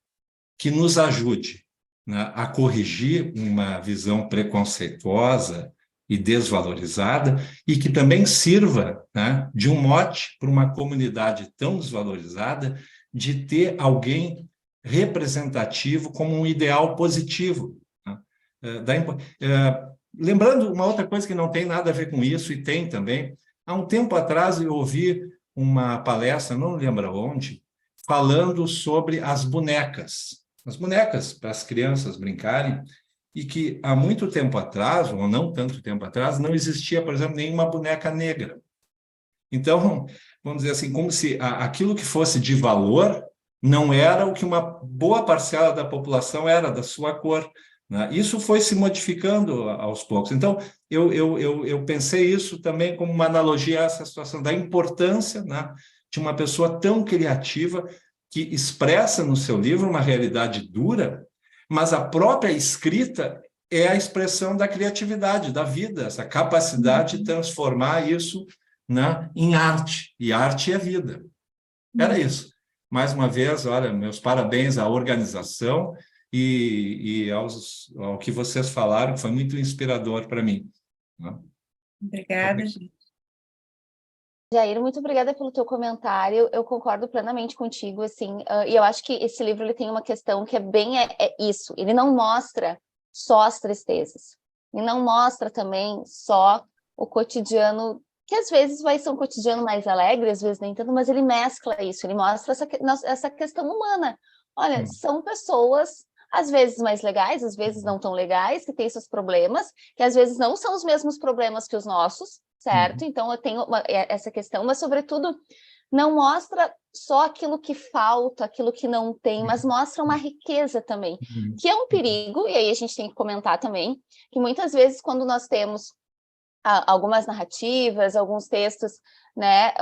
que nos ajude, né, a corrigir uma visão preconceituosa e desvalorizada, e que também sirva, né, de um mote para uma comunidade tão desvalorizada, de ter alguém representativo como um ideal positivo, né? Lembrando uma outra coisa que não tem nada a ver com isso, e tem também, há um tempo atrás eu ouvi uma palestra, não lembro onde, falando sobre as bonecas para as crianças brincarem, e que há muito tempo atrás, ou não tanto tempo atrás, não existia, por exemplo, nenhuma boneca negra. Então, vamos dizer assim, como se aquilo que fosse de valor não era o que uma boa parcela da população era, da sua cor, né? Isso foi se modificando aos poucos. Então, eu pensei isso também como uma analogia a essa situação da importância, né, de uma pessoa tão criativa que expressa no seu livro uma realidade dura, mas a própria escrita é a expressão da criatividade, da vida, essa capacidade de transformar isso, né, em arte, e arte é vida. Era isso. Mais uma vez, olha, meus parabéns à organização e ao que vocês falaram, que foi muito inspirador para mim. Obrigada, gente. Jair, muito obrigada pelo teu comentário, eu concordo plenamente contigo, assim, e eu acho que esse livro ele tem uma questão que é bem isso, ele não mostra só as tristezas, e não mostra também só o cotidiano que às vezes vai ser um cotidiano mais alegre, às vezes nem tanto, mas ele mescla isso, ele mostra essa questão humana. Olha, são pessoas, às vezes mais legais, às vezes não tão legais, que têm seus problemas, que às vezes não são os mesmos problemas que os nossos, certo? Então, eu tenho essa questão, mas, sobretudo, não mostra só aquilo que falta, aquilo que não tem, mas mostra uma riqueza também, que é um perigo, e aí a gente tem que comentar também, que muitas vezes, quando nós temos algumas narrativas, alguns textos, né,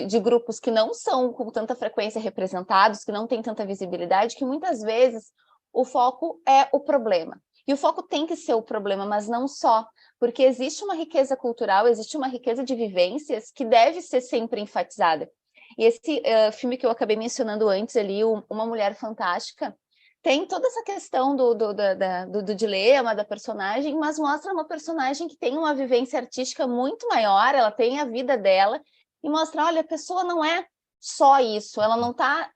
de grupos que não são com tanta frequência representados, que não têm tanta visibilidade, que muitas vezes o foco é o problema. E o foco tem que ser o problema, mas não só, porque existe uma riqueza cultural, existe uma riqueza de vivências que deve ser sempre enfatizada. E esse filme que eu acabei mencionando antes ali, Uma Mulher Fantástica, tem toda essa questão do dilema da personagem, mas mostra uma personagem que tem uma vivência artística muito maior, ela tem a vida dela, e mostra, olha, a pessoa não é só isso, ela não está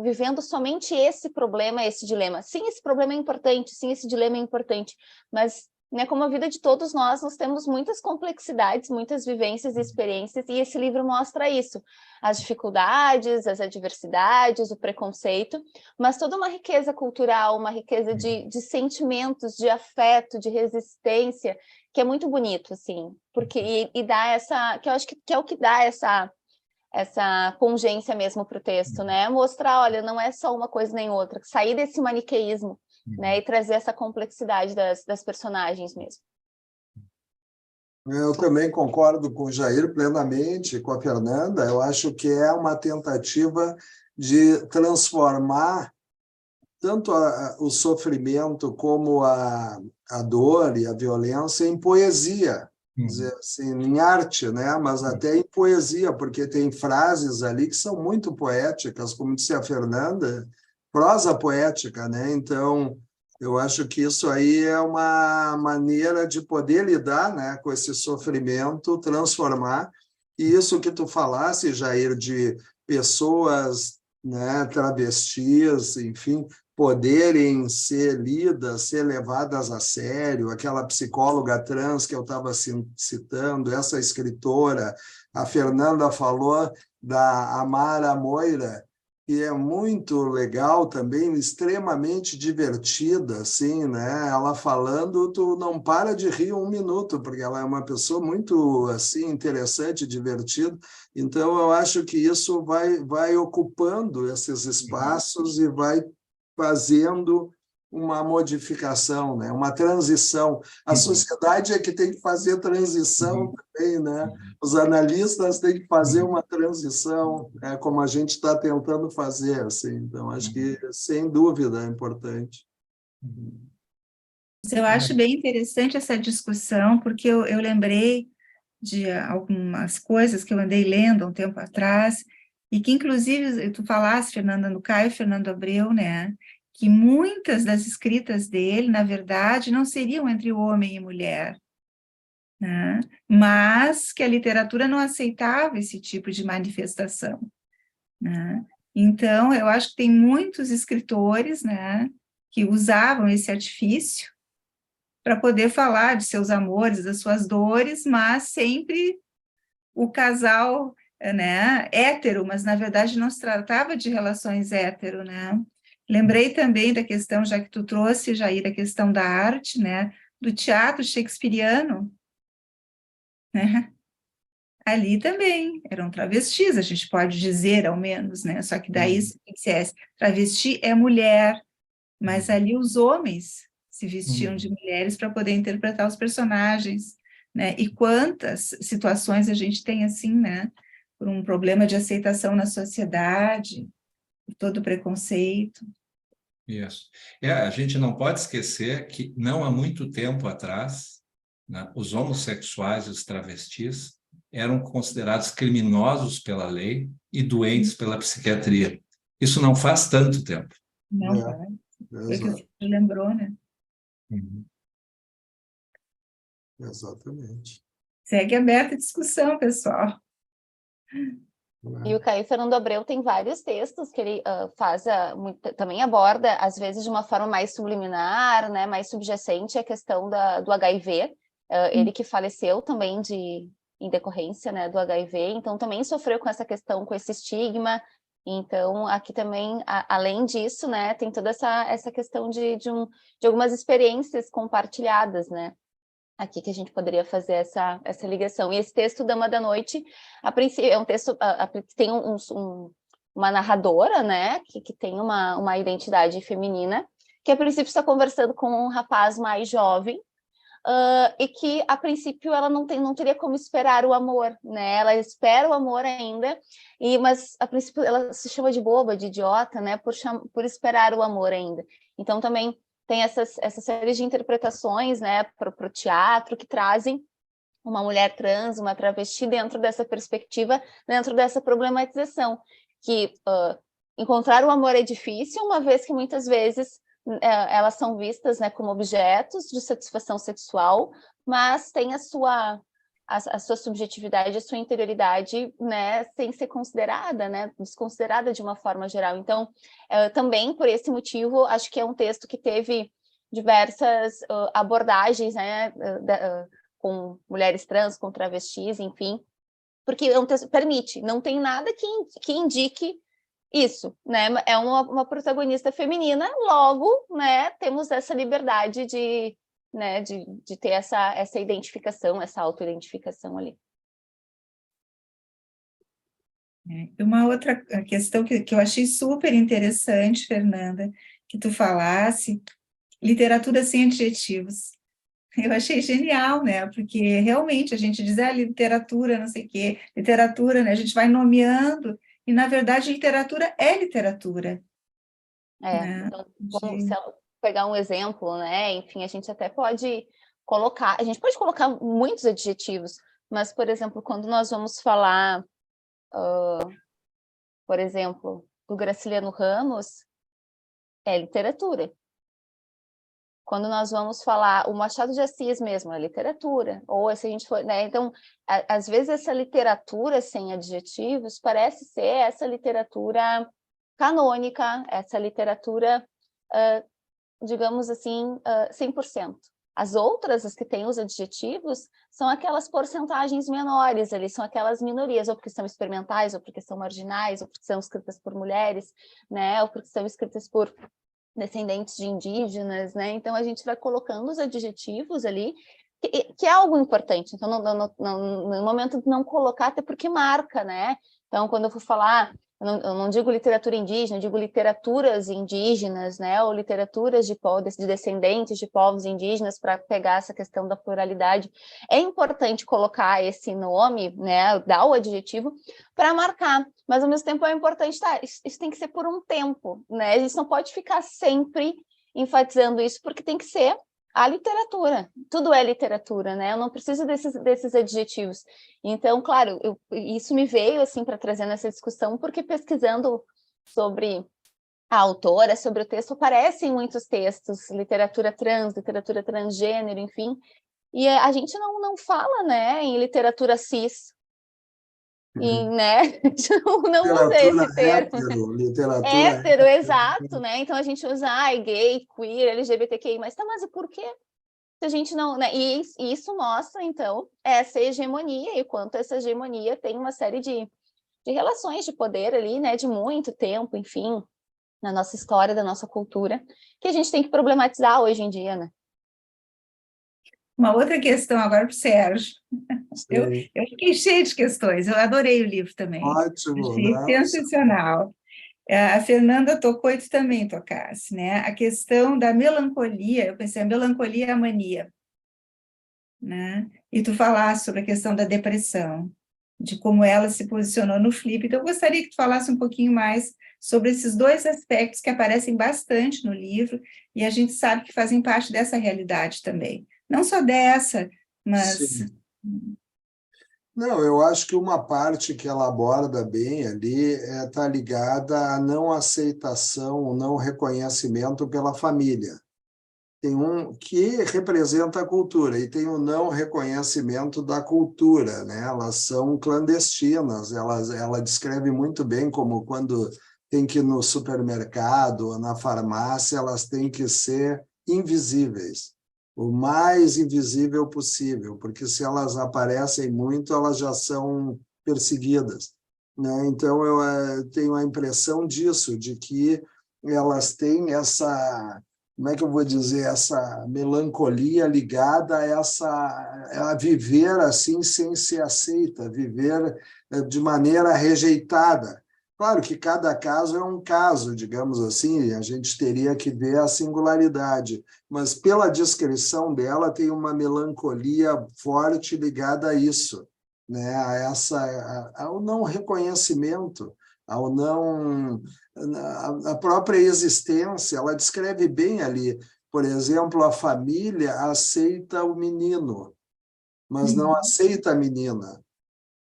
vivendo somente esse problema, esse dilema. Sim, esse problema é importante, sim, esse dilema é importante, mas, né, como a vida de todos nós temos muitas complexidades, muitas vivências e experiências, e esse livro mostra isso, as dificuldades, as adversidades, o preconceito, mas toda uma riqueza cultural, uma riqueza de sentimentos, de afeto, de resistência, que é muito bonito, assim, porque e dá essa, que eu acho que é o que dá essa pungência mesmo para o texto, né? Mostrar, olha, não é só uma coisa nem outra, sair desse maniqueísmo, né? E trazer essa complexidade das personagens mesmo. Eu também concordo com o Jair plenamente, com a Fernanda. Eu acho que é uma tentativa de transformar tanto o sofrimento como a dor e a violência em poesia. Dizer assim, em arte, né? Mas até em poesia, porque tem frases ali que são muito poéticas, como disse a Fernanda, prosa poética, né? Então, eu acho que isso aí é uma maneira de poder lidar, né, com esse sofrimento, transformar. E isso que tu falasse, Jair, de pessoas, né, travestis, enfim, poderem ser lidas, ser levadas a sério, aquela psicóloga trans que eu estava citando, essa escritora, a Fernanda falou da Amara Moira, que é muito legal também, extremamente divertida, assim, né? Ela falando, tu não para de rir um minuto, porque ela é uma pessoa muito, assim, interessante, divertida. Então, eu acho que isso vai ocupando esses espaços e vai fazendo uma modificação, né? Uma transição. A sociedade é que tem que fazer transição também, né? Os analistas têm que fazer uma transição, como a gente está tentando fazer. Assim. Então, acho que, sem dúvida, é importante. Eu acho bem interessante essa discussão, porque eu lembrei de algumas coisas que eu andei lendo há um tempo atrás, e que, inclusive, tu falaste, Fernanda, no Caio Fernando Abreu, né? Que muitas das escritas dele, na verdade, não seriam entre homem e mulher, né? Mas que a literatura não aceitava esse tipo de manifestação, né? Então, eu acho que tem muitos escritores, né, que usavam esse artifício para poder falar de seus amores, das suas dores, mas sempre o casal, né, hétero, mas na verdade não se tratava de relações hétero, né? Lembrei também da questão, já que tu trouxe, Jair, a questão da arte, né, do teatro shakespeariano, né? Ali também eram travestis, a gente pode dizer, ao menos, né? Só que daí, se dissesse, travesti é mulher, mas ali os homens se vestiam de mulheres para poder interpretar os personagens, né? E quantas situações a gente tem assim, né? Por um problema de aceitação na sociedade, por todo o preconceito. Isso. A gente não pode esquecer que não há muito tempo atrás, né, os homossexuais e os travestis eram considerados criminosos pela lei e doentes pela psiquiatria. Isso não faz tanto tempo. Não vai. Foi que você lembrou, né? Exatamente. Segue aberta a discussão, pessoal. E o Caio Fernando Abreu tem vários textos que ele também aborda, às vezes de uma forma mais subliminar, né, mais subjacente, a questão do HIV. Ele que faleceu também de em decorrência, né, do HIV, então também sofreu com essa questão, com esse estigma. Então, aqui também, além disso, né, tem toda essa questão de algumas experiências compartilhadas, né, aqui que a gente poderia fazer essa ligação. E esse texto, Dama da Noite, a princípio, é um texto que tem uma narradora, né, que tem uma identidade feminina, que a princípio está conversando com um rapaz mais jovem, e que, a princípio, ela não teria como esperar o amor, né? Ela espera o amor ainda, mas, a princípio, ela se chama de boba, de idiota, né? Por esperar o amor ainda. Então, também tem essa série de interpretações, né, para o teatro, que trazem uma mulher trans, uma travesti, dentro dessa perspectiva, dentro dessa problematização, que encontrar o amor é difícil, uma vez que, muitas vezes, elas são vistas, né, como objetos de satisfação sexual, mas tem a sua subjetividade, a sua interioridade, né, sem ser considerada, né, desconsiderada de uma forma geral. Então, também por esse motivo, acho que é um texto que teve diversas abordagens, né, com mulheres trans, com travestis, enfim, porque é um texto que permite, não tem nada que indique isso, né? É uma protagonista feminina, logo, né, temos essa liberdade de ter essa identificação, essa autoidentificação ali. Uma outra questão que eu achei super interessante, Fernanda, que tu falasse, literatura sem adjetivos. Eu achei genial, né? Porque realmente a gente diz, literatura, não sei o quê, literatura, né? A gente vai nomeando, e na verdade literatura é literatura. Né? Então, se eu pegar um exemplo, né? Enfim, a gente pode colocar muitos adjetivos, mas, por exemplo, quando nós vamos falar, por exemplo, do Graciliano Ramos, é literatura. Quando nós vamos falar, o Machado de Assis mesmo, é literatura. Ou se a gente for, né? Então, às vezes essa literatura sem adjetivos parece ser essa literatura canônica, essa literatura, digamos assim, 100%. As outras, as que têm os adjetivos, são aquelas porcentagens menores ali, são aquelas minorias, ou porque são experimentais, ou porque são marginais, ou porque são escritas por mulheres, né? Ou porque são escritas por descendentes de indígenas, né? Então, a gente vai colocando os adjetivos ali, que é algo importante. Então, no momento de não colocar, até porque marca, né? Então, quando eu for falar, eu não digo literatura indígena, eu digo literaturas indígenas, né? Ou literaturas de descendentes de povos indígenas, para pegar essa questão da pluralidade. É importante colocar esse nome, né? Dar o adjetivo para marcar, mas ao mesmo tempo é importante, isso tem que ser por um tempo, né? A gente não pode ficar sempre enfatizando isso, porque tem que ser a literatura, tudo é literatura, né? Eu não preciso desses adjetivos. Então, claro, isso me veio assim para trazer nessa discussão, porque pesquisando sobre a autora, sobre o texto, aparecem muitos textos, literatura trans, literatura transgênero, enfim, e a gente não fala, né, em literatura cis, né? Não usa esse termo. Literatura hétero, exato, né? Então a gente usa gay, queer, LGBTQI, mas e por quê? Se a gente não, né? E isso mostra, então, essa hegemonia, e quanto essa hegemonia tem uma série de relações de poder ali, né? De muito tempo, enfim, na nossa história, da nossa cultura, que a gente tem que problematizar hoje em dia, né? Uma outra questão agora para o Sérgio. Eu fiquei cheia de questões, eu adorei o livro também. Ótimo. Achei sensacional. A Fernanda tocou e tu também tocasse, né? A questão da melancolia, eu pensei, a melancolia é a mania, né? E tu falasse sobre a questão da depressão, de como ela se posicionou no Flip. Então, eu gostaria que tu falasse um pouquinho mais sobre esses dois aspectos que aparecem bastante no livro, e a gente sabe que fazem parte dessa realidade também. Não só dessa, mas... Sim. Não, eu acho que uma parte que ela aborda bem ali está ligada à não aceitação, o não reconhecimento pela família. Tem um que representa a cultura e tem o não reconhecimento da cultura, né? Elas são clandestinas, ela descreve muito bem como quando tem que ir no supermercado ou na farmácia, elas têm que ser invisíveis. o mais invisível possível, porque se elas aparecem muito, elas já são perseguidas, né? Então, eu tenho a impressão disso, de que elas têm essa, como é que eu vou dizer, essa melancolia ligada a viver assim sem ser aceita, viver de maneira rejeitada. Claro que cada caso é um caso, digamos assim, a gente teria que ver a singularidade, mas pela descrição dela tem uma melancolia forte ligada a isso, né? Ao não reconhecimento, ao não a própria existência. Ela descreve bem ali, por exemplo, a família aceita o menino, mas não aceita a menina.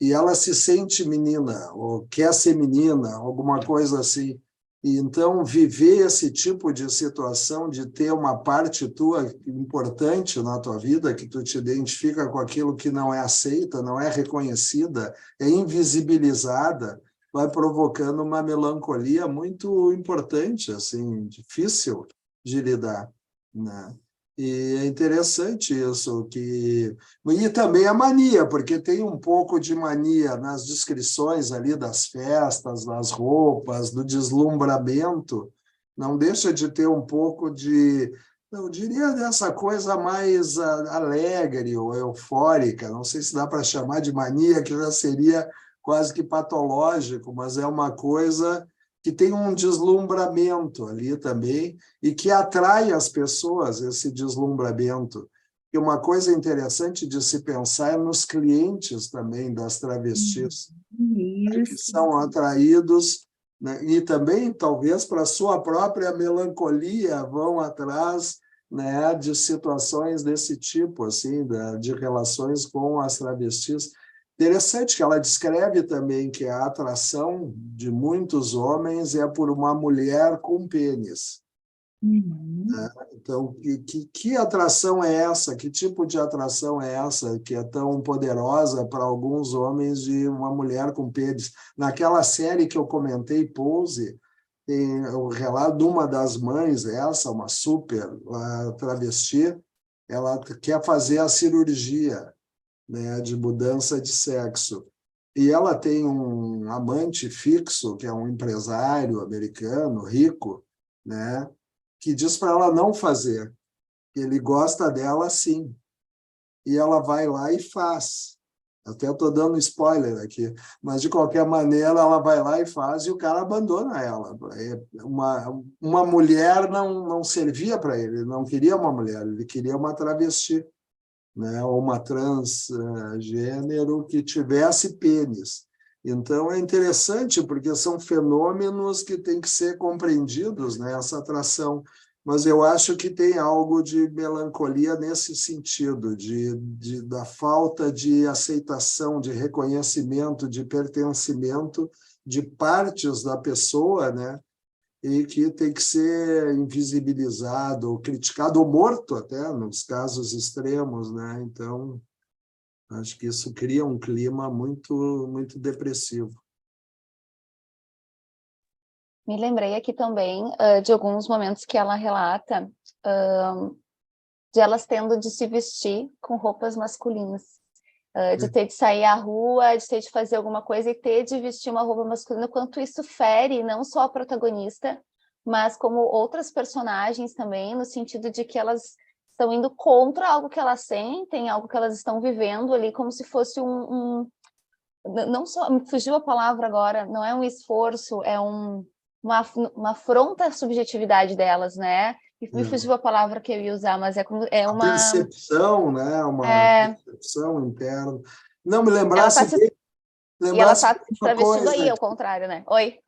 E ela se sente menina, ou quer ser menina, alguma coisa assim. E então, viver esse tipo de situação, de ter uma parte tua importante na tua vida, que tu te identifica com aquilo que não é aceita, não é reconhecida, é invisibilizada, vai provocando uma melancolia muito importante, assim, difícil de lidar, né? E é interessante isso, e também a mania, porque tem um pouco de mania nas descrições ali das festas, das roupas, do deslumbramento, não deixa de ter um pouco de, eu diria, dessa coisa mais alegre ou eufórica, não sei se dá para chamar de mania, que já seria quase que patológico, mas é uma coisa que tem um deslumbramento ali também e que atrai as pessoas, esse deslumbramento. E uma coisa interessante de se pensar é nos clientes também das travestis, né, que são atraídos, né, e também, talvez, para a sua própria melancolia, vão atrás, né, de situações desse tipo, assim, de relações com as travestis. Interessante que ela descreve também que a atração de muitos homens é por uma mulher com pênis. Né? Então, que atração é essa? Que tipo de atração é essa que é tão poderosa para alguns homens de uma mulher com pênis? Naquela série que eu comentei, Pose, tem o relato de uma das mães, uma super travesti, ela quer fazer a cirurgia, né, de mudança de sexo. E ela tem um amante fixo, que é um empresário americano, rico, né, que diz para ela não fazer, que ele gosta dela sim. E ela vai lá e faz. Até estou dando spoiler aqui, mas de qualquer maneira ela vai lá e faz e o cara abandona ela. Uma mulher não servia para ele, não queria uma mulher, ele queria uma travesti, né, ou uma transgênero que tivesse pênis. Então, é interessante, porque são fenômenos que têm que ser compreendidos, né, essa atração. Mas eu acho que tem algo de melancolia nesse sentido, da falta de aceitação, de reconhecimento, de pertencimento de partes da pessoa, né, e que tem que ser invisibilizado, ou criticado, ou morto até, nos casos extremos, né? Então, acho que isso cria um clima muito, muito depressivo. Me lembrei aqui também de alguns momentos que ela relata de elas tendo de se vestir com roupas masculinas. De ter de sair à rua, de ter de fazer alguma coisa e ter de vestir uma roupa masculina, quanto isso fere não só a protagonista, mas como outras personagens também, no sentido de que elas estão indo contra algo que elas sentem, algo que elas estão vivendo ali, como se fosse não só, me fugiu a palavra agora, não é um esforço, é uma afronta à subjetividade delas, né? Me fugiu a palavra que eu ia usar, mas é uma percepção, né? Uma percepção interna. Não me lembrasse bem. E ela está vestindo aí, ao contrário, né? Oi.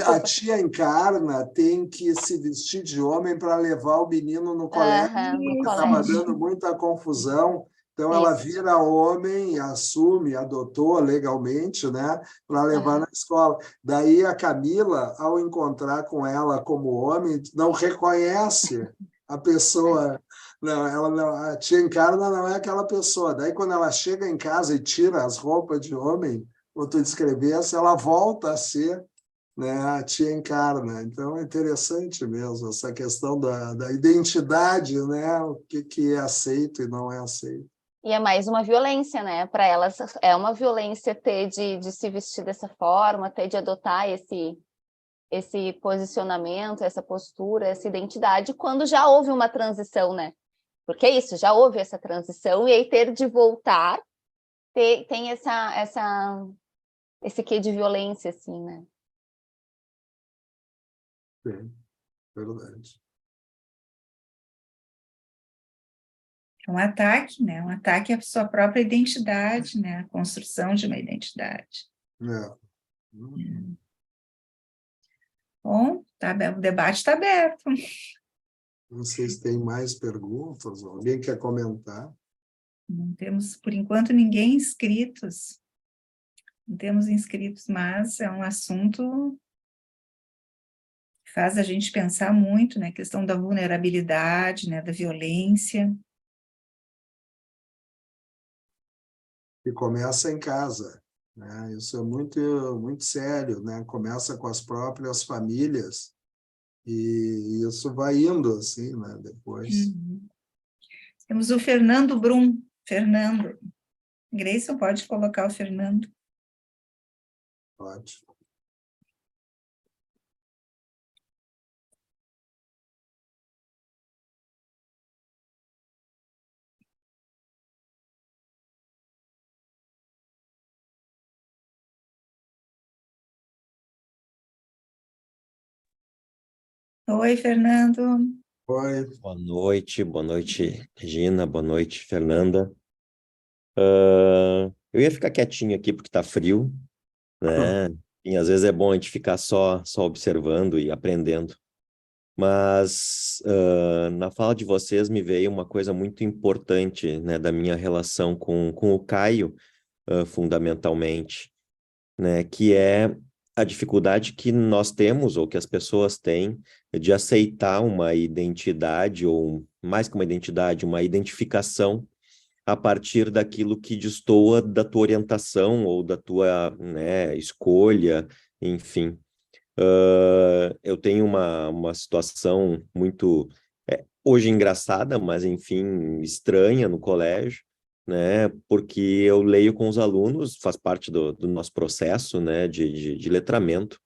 A tia Encarna tem que se vestir de homem para levar o menino no colégio, porque estava dando muita confusão. Então, ela vira homem, assume, adotou legalmente, né, para levar na escola. Daí, a Camila, ao encontrar com ela como homem, não reconhece a pessoa. Não, a tia Encarna não é aquela pessoa. Daí, quando ela chega em casa e tira as roupas de homem, como tu descrevesse, ela volta a ser né, te encarna. Então, é interessante mesmo essa questão da identidade, né, o que é aceito e não é aceito. E é mais uma violência, né? Para elas é uma violência ter de se vestir dessa forma, ter de adotar esse posicionamento, essa postura, essa identidade, quando já houve uma transição, né? Porque é isso, já houve essa transição, e aí ter de voltar tem esse quê de violência, assim, né? Sim, verdade. É um ataque, né? Um ataque à sua própria identidade, né? A construção de uma identidade. É. Bom, o debate está aberto. Não sei se tem mais perguntas, alguém quer comentar? Não temos, por enquanto, ninguém inscritos. Não temos inscritos, mas é um assunto que faz a gente pensar muito, né? A questão da vulnerabilidade, né? Da violência. E começa em casa, né? Isso é muito, muito sério, né? Começa com as próprias famílias e isso vai indo assim, né? Depois. Temos o Fernando Brum. Fernando. Grayson, pode colocar o Fernando. Pode. Oi, Fernando. Oi. Boa noite, Regina, boa noite, Fernanda. Eu ia ficar quietinho aqui porque tá frio, né? E às vezes é bom a gente ficar só observando e aprendendo. Mas na fala de vocês me veio uma coisa muito importante, né, da minha relação com o Caio, fundamentalmente, né, que é a dificuldade que nós temos, ou que as pessoas têm, de aceitar uma identidade, ou mais que uma identidade, uma identificação a partir daquilo que destoa da tua orientação ou da tua, né, escolha, enfim. Eu tenho uma situação muito, hoje engraçada, mas enfim, estranha no colégio, né? Porque eu leio com os alunos, faz parte do nosso processo, né, de letramento.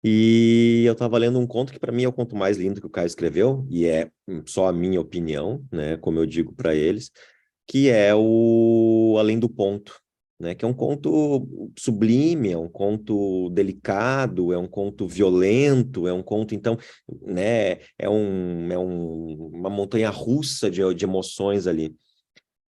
E eu estava lendo um conto que para mim é o conto mais lindo que o Caio escreveu, e é só a minha opinião, né, como eu digo para eles, que é o Além do Ponto, né, que é um conto sublime, é um conto delicado, é um conto violento, é um conto, então, né, uma montanha-russa de emoções ali.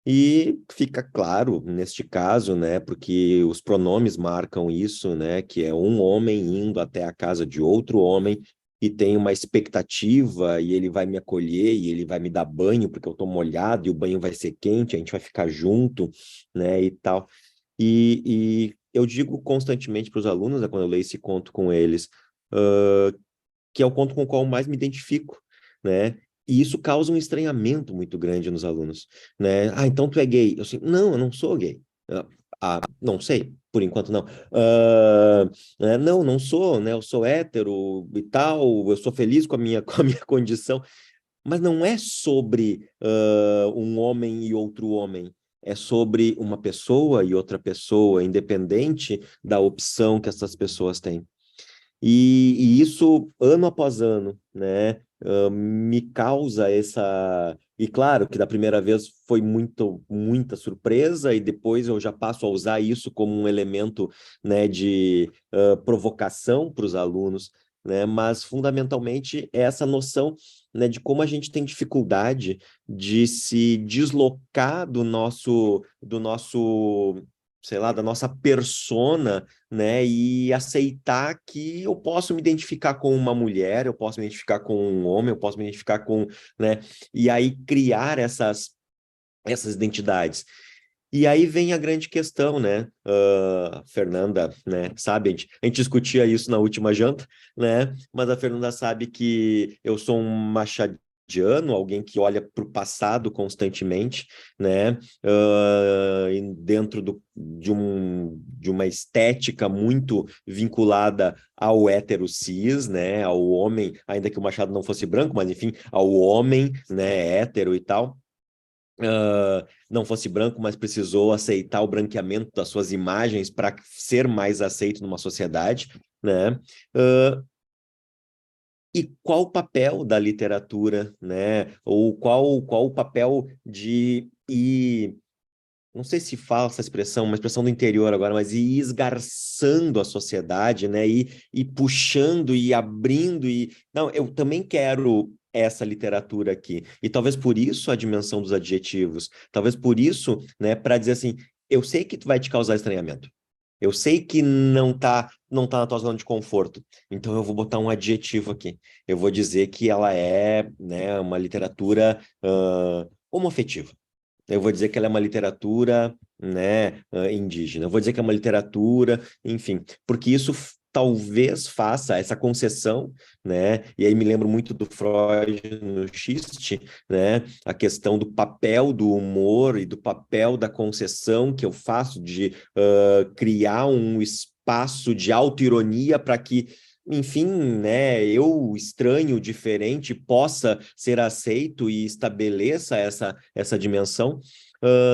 E fica claro, neste caso, né, porque os pronomes marcam isso, né, que é um homem indo até a casa de outro homem e tem uma expectativa e ele vai me acolher e ele vai me dar banho porque eu tô molhado e o banho vai ser quente, a gente vai ficar junto, né, e tal. E eu digo constantemente para os alunos, né, quando eu leio esse conto com eles, que é o conto com o qual eu mais me identifico, né? E isso causa um estranhamento muito grande nos alunos, né? Ah, então tu é gay? Eu assim, não, eu não sou gay. Não sei, por enquanto não. Não sou, né? Eu sou hétero e tal, eu sou feliz com a minha, com a minha condição. Mas não é sobre um homem e outro homem. É sobre uma pessoa e outra pessoa, independente da opção que essas pessoas têm. E isso, ano após ano, né, me causa essa... E claro que da primeira vez foi muita surpresa, e depois eu já passo a usar isso como um elemento, né, de provocação para os alunos, né, mas fundamentalmente é essa noção, né, de como a gente tem dificuldade de se deslocar do nosso, sei lá, da nossa persona, né, e aceitar que eu posso me identificar com uma mulher, eu posso me identificar com um homem, eu posso me identificar com, né, e aí criar essas identidades. E aí vem a grande questão, né, Fernanda, né, sabe, a gente discutia isso na última janta, né, mas a Fernanda sabe que eu sou um alguém que olha para o passado constantemente, né? Dentro de uma estética muito vinculada ao hétero cis, né? Ao homem, ainda que o Machado não fosse branco, mas enfim, ao homem, né? Hétero e tal. Não fosse branco, mas precisou aceitar o branqueamento das suas imagens para ser mais aceito numa sociedade, né? E qual o papel da literatura, né? Ou qual o papel de ir, não sei se fala essa expressão, uma expressão do interior agora, mas ir esgarçando a sociedade, né? E puxando e abrindo e não, eu também quero essa literatura aqui. E talvez por isso a dimensão dos adjetivos, talvez por isso, né, para dizer assim, eu sei que tu vai te causar estranhamento. Eu sei que não tá na tua zona de conforto, então eu vou botar um adjetivo aqui. Eu vou dizer que ela é, né, uma literatura homoafetiva. Eu vou dizer que ela é uma literatura, né, indígena. Eu vou dizer que é uma literatura, enfim, porque isso talvez faça essa concessão, né? E aí me lembro muito do Freud no Xiste, né? A questão do papel do humor e do papel da concessão que eu faço de criar um espaço de autoironia para que, enfim, né, eu, estranho, diferente, possa ser aceito e estabeleça essa dimensão.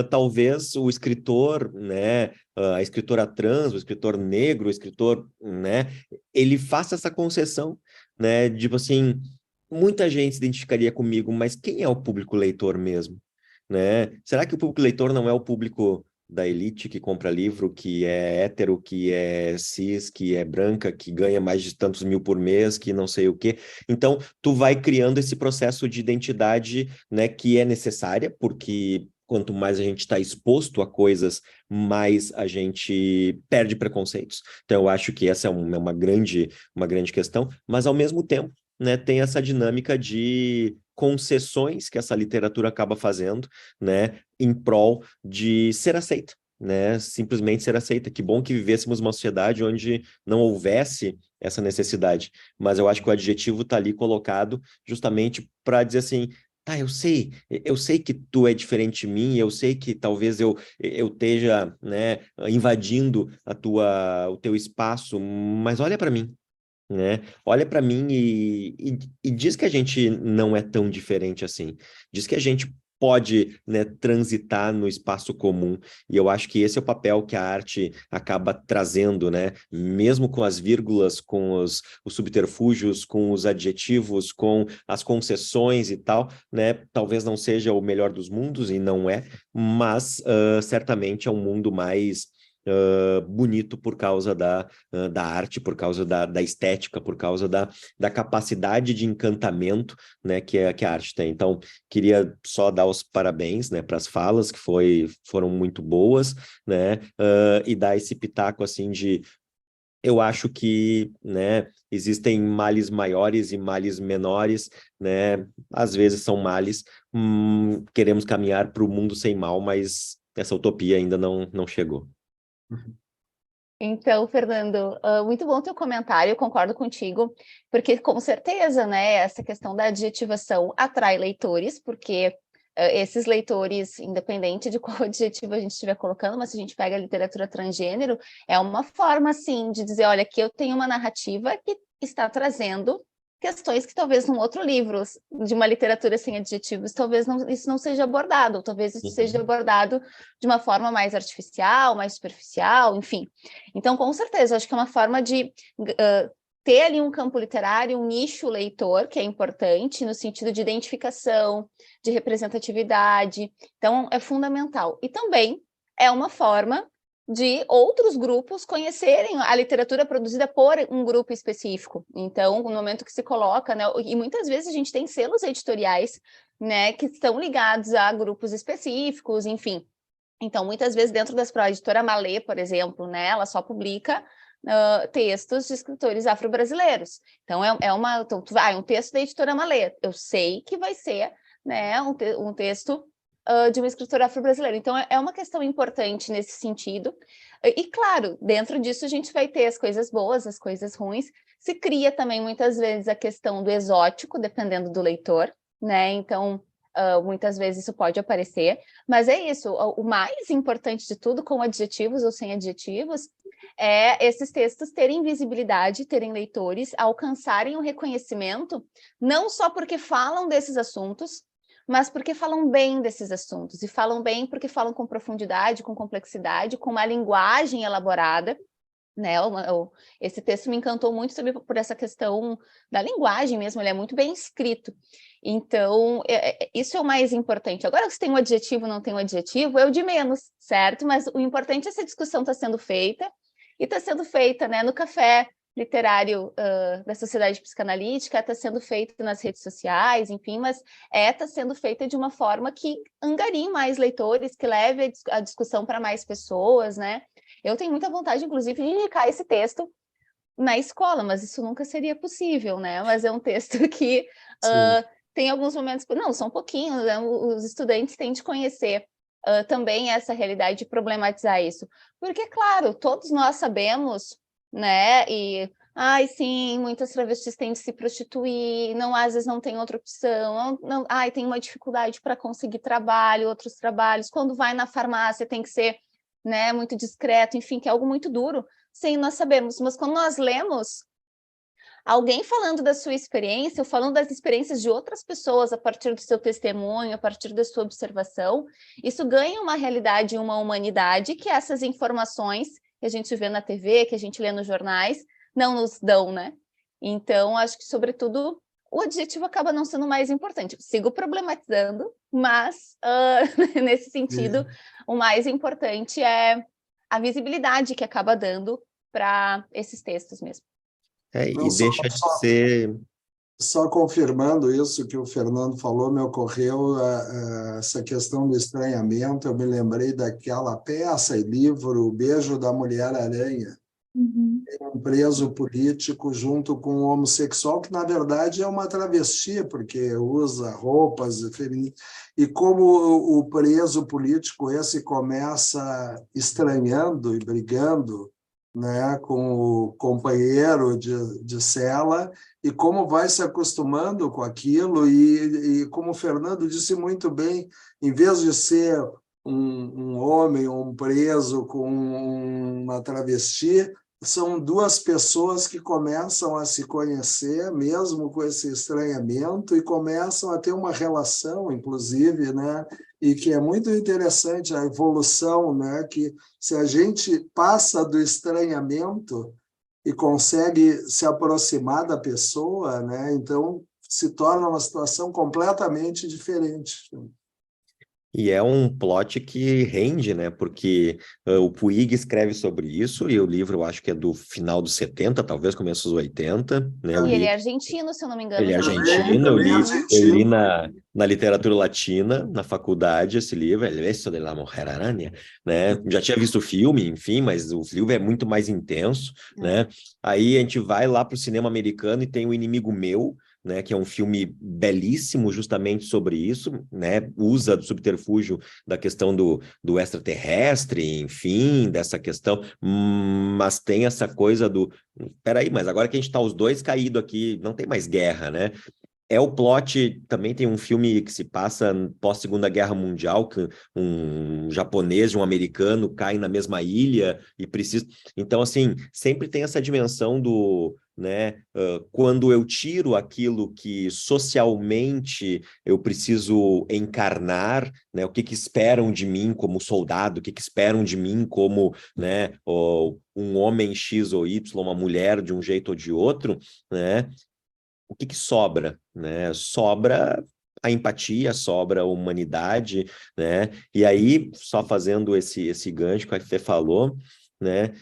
Talvez o escritor, né, a escritora trans, o escritor negro, o escritor, né, ele faça essa concessão, né, tipo assim, muita gente se identificaria comigo, mas quem é o público leitor mesmo, né? Será que o público leitor não é o público da elite que compra livro, que é hétero, que é cis, que é branca, que ganha mais de tantos mil por mês, que não sei o quê? Então, tu vai criando esse processo de identidade, né, que é necessária, porque quanto mais a gente está exposto a coisas, mais a gente perde preconceitos. Então, eu acho que essa é uma grande questão, mas ao mesmo tempo, né, tem essa dinâmica de concessões que essa literatura acaba fazendo, né, em prol de ser aceita, né, simplesmente ser aceita. Que bom que vivêssemos uma sociedade onde não houvesse essa necessidade, mas eu acho que o adjetivo está ali colocado justamente para dizer assim, tá, eu sei que tu é diferente de mim, eu sei que talvez eu esteja, né, invadindo o teu espaço, mas olha para mim, né? Olha para mim e diz que a gente não é tão diferente assim. Diz que a gente pode, né, transitar no espaço comum. E eu acho que esse é o papel que a arte acaba trazendo, né? Mesmo com as vírgulas, com os subterfúgios, com os adjetivos, com as concessões e tal, né? Talvez não seja o melhor dos mundos, e não é, mas certamente é um mundo mais bonito por causa da arte, por causa da estética, por causa da capacidade de encantamento, né, que a arte tem. Então, queria só dar os parabéns, né, para as falas, que foram muito boas, né, e dar esse pitaco, assim, eu acho que, né, existem males maiores e males menores, né, às vezes são males, queremos caminhar para o mundo sem mal, mas essa utopia ainda não chegou. Então, Fernando, muito bom teu comentário, eu concordo contigo, porque com certeza, né, essa questão da adjetivação atrai leitores, porque esses leitores, independente de qual adjetivo a gente estiver colocando, mas se a gente pega a literatura transgênero, é uma forma, assim, de dizer, olha, aqui eu tenho uma narrativa que está trazendo questões que talvez num outro livro de uma literatura sem adjetivos, talvez isso não seja abordado, ou talvez isso seja abordado de uma forma mais artificial, mais superficial, enfim. Então, com certeza, acho que é uma forma de ter ali um campo literário, um nicho leitor, que é importante, no sentido de identificação, de representatividade, então é fundamental. E também é uma forma de outros grupos conhecerem a literatura produzida por um grupo específico. Então, no momento que se coloca, né, e muitas vezes a gente tem selos editoriais, né, que estão ligados a grupos específicos, enfim. Então, muitas vezes dentro a editora Malê, por exemplo, né, ela só publica textos de escritores afro-brasileiros. Então, um texto da editora Malê, eu sei que vai ser, né, um texto de uma escritora afro-brasileira. Então, é uma questão importante nesse sentido. E, claro, dentro disso a gente vai ter as coisas boas, as coisas ruins. Se cria também, muitas vezes, a questão do exótico, dependendo do leitor, né? Então, muitas vezes isso pode aparecer, mas é isso, o mais importante de tudo, com adjetivos ou sem adjetivos, é esses textos terem visibilidade, terem leitores, alcançarem o reconhecimento, não só porque falam desses assuntos, mas porque falam bem desses assuntos, e falam bem porque falam com profundidade, com complexidade, com uma linguagem elaborada, né? Esse texto me encantou muito também por essa questão da linguagem mesmo, ele é muito bem escrito. Então, isso é o mais importante. Agora, se tem um adjetivo ou não tem um adjetivo, é o de menos, certo? Mas o importante é essa discussão está sendo feita, e está sendo feita, né, no café literário da Sociedade Psicanalítica, está sendo feita nas redes sociais, enfim, mas está sendo feita de uma forma que angarie mais leitores, que leve a discussão para mais pessoas, né? Eu tenho muita vontade, inclusive, de indicar esse texto na escola, mas isso nunca seria possível, né? Mas é um texto que tem alguns momentos... Não, são pouquinhos, né? Os estudantes têm de conhecer também essa realidade, de problematizar isso. Porque, claro, todos nós sabemos, né? E, ai, sim, muitas travestis têm de se prostituir, não, às vezes não tem outra opção, não, ai, tem uma dificuldade para conseguir trabalho, outros trabalhos, quando vai na farmácia tem que ser, né, muito discreto, enfim, que é algo muito duro. Sim, nós sabemos, mas quando nós lemos alguém falando da sua experiência, ou falando das experiências de outras pessoas a partir do seu testemunho, a partir da sua observação, isso ganha uma realidade, uma humanidade que essas informações que a gente vê na TV, que a gente lê nos jornais, não nos dão, né? Então, acho que, sobretudo, o adjetivo acaba não sendo mais importante. Eu sigo problematizando, mas, nesse sentido, o mais importante é a visibilidade que acaba dando para esses textos mesmo. Não, E deixa de ser... Só confirmando isso que o Fernando falou, me ocorreu essa questão do estranhamento. Eu me lembrei daquela peça e livro, O Beijo da Mulher-Aranha. Tem um preso político junto com um homossexual, que na verdade é uma travesti, porque usa roupas femininas. E como o preso político esse começa estranhando e brigando, né, com o companheiro de cela, e como vai se acostumando com aquilo, e como o Fernando disse muito bem, em vez de ser um homem, um preso com uma travesti, são duas pessoas que começam a se conhecer, mesmo com esse estranhamento, e começam a ter uma relação, inclusive, né? E que é muito interessante a evolução, né? Que se a gente passa do estranhamento e consegue se aproximar da pessoa, né? Então se torna uma situação completamente diferente. E é um plot que rende, né? Porque o Puig escreve sobre isso, e o livro eu acho que é do final dos 70, talvez começo dos 80, né? E ele é argentino, se eu não me engano. Ele é argentino, eu li na literatura latina, na faculdade, esse livro, El Beso de la Mujer Araña, né? Já tinha visto o filme, enfim, mas o livro é muito mais intenso, né? Aí a gente vai lá para o cinema americano e tem O Inimigo Meu, né, que é um filme belíssimo justamente sobre isso, né, usa do subterfúgio da questão do extraterrestre, enfim, dessa questão, mas tem essa coisa do, peraí, mas agora que a gente está os dois caídos aqui, não tem mais guerra, né? É o plot, também tem um filme que se passa pós-Segunda Guerra Mundial, que um japonês e um americano caem na mesma ilha e precisa... Então, assim, sempre tem essa dimensão do... né, quando eu tiro aquilo que socialmente eu preciso encarnar, né, o que esperam de mim como soldado, o que esperam de mim como, né, um homem X ou Y, uma mulher de um jeito ou de outro, né, o que sobra, né? Sobra a empatia, sobra a humanidade, né? E aí, só fazendo esse gancho que a Fê falou, né?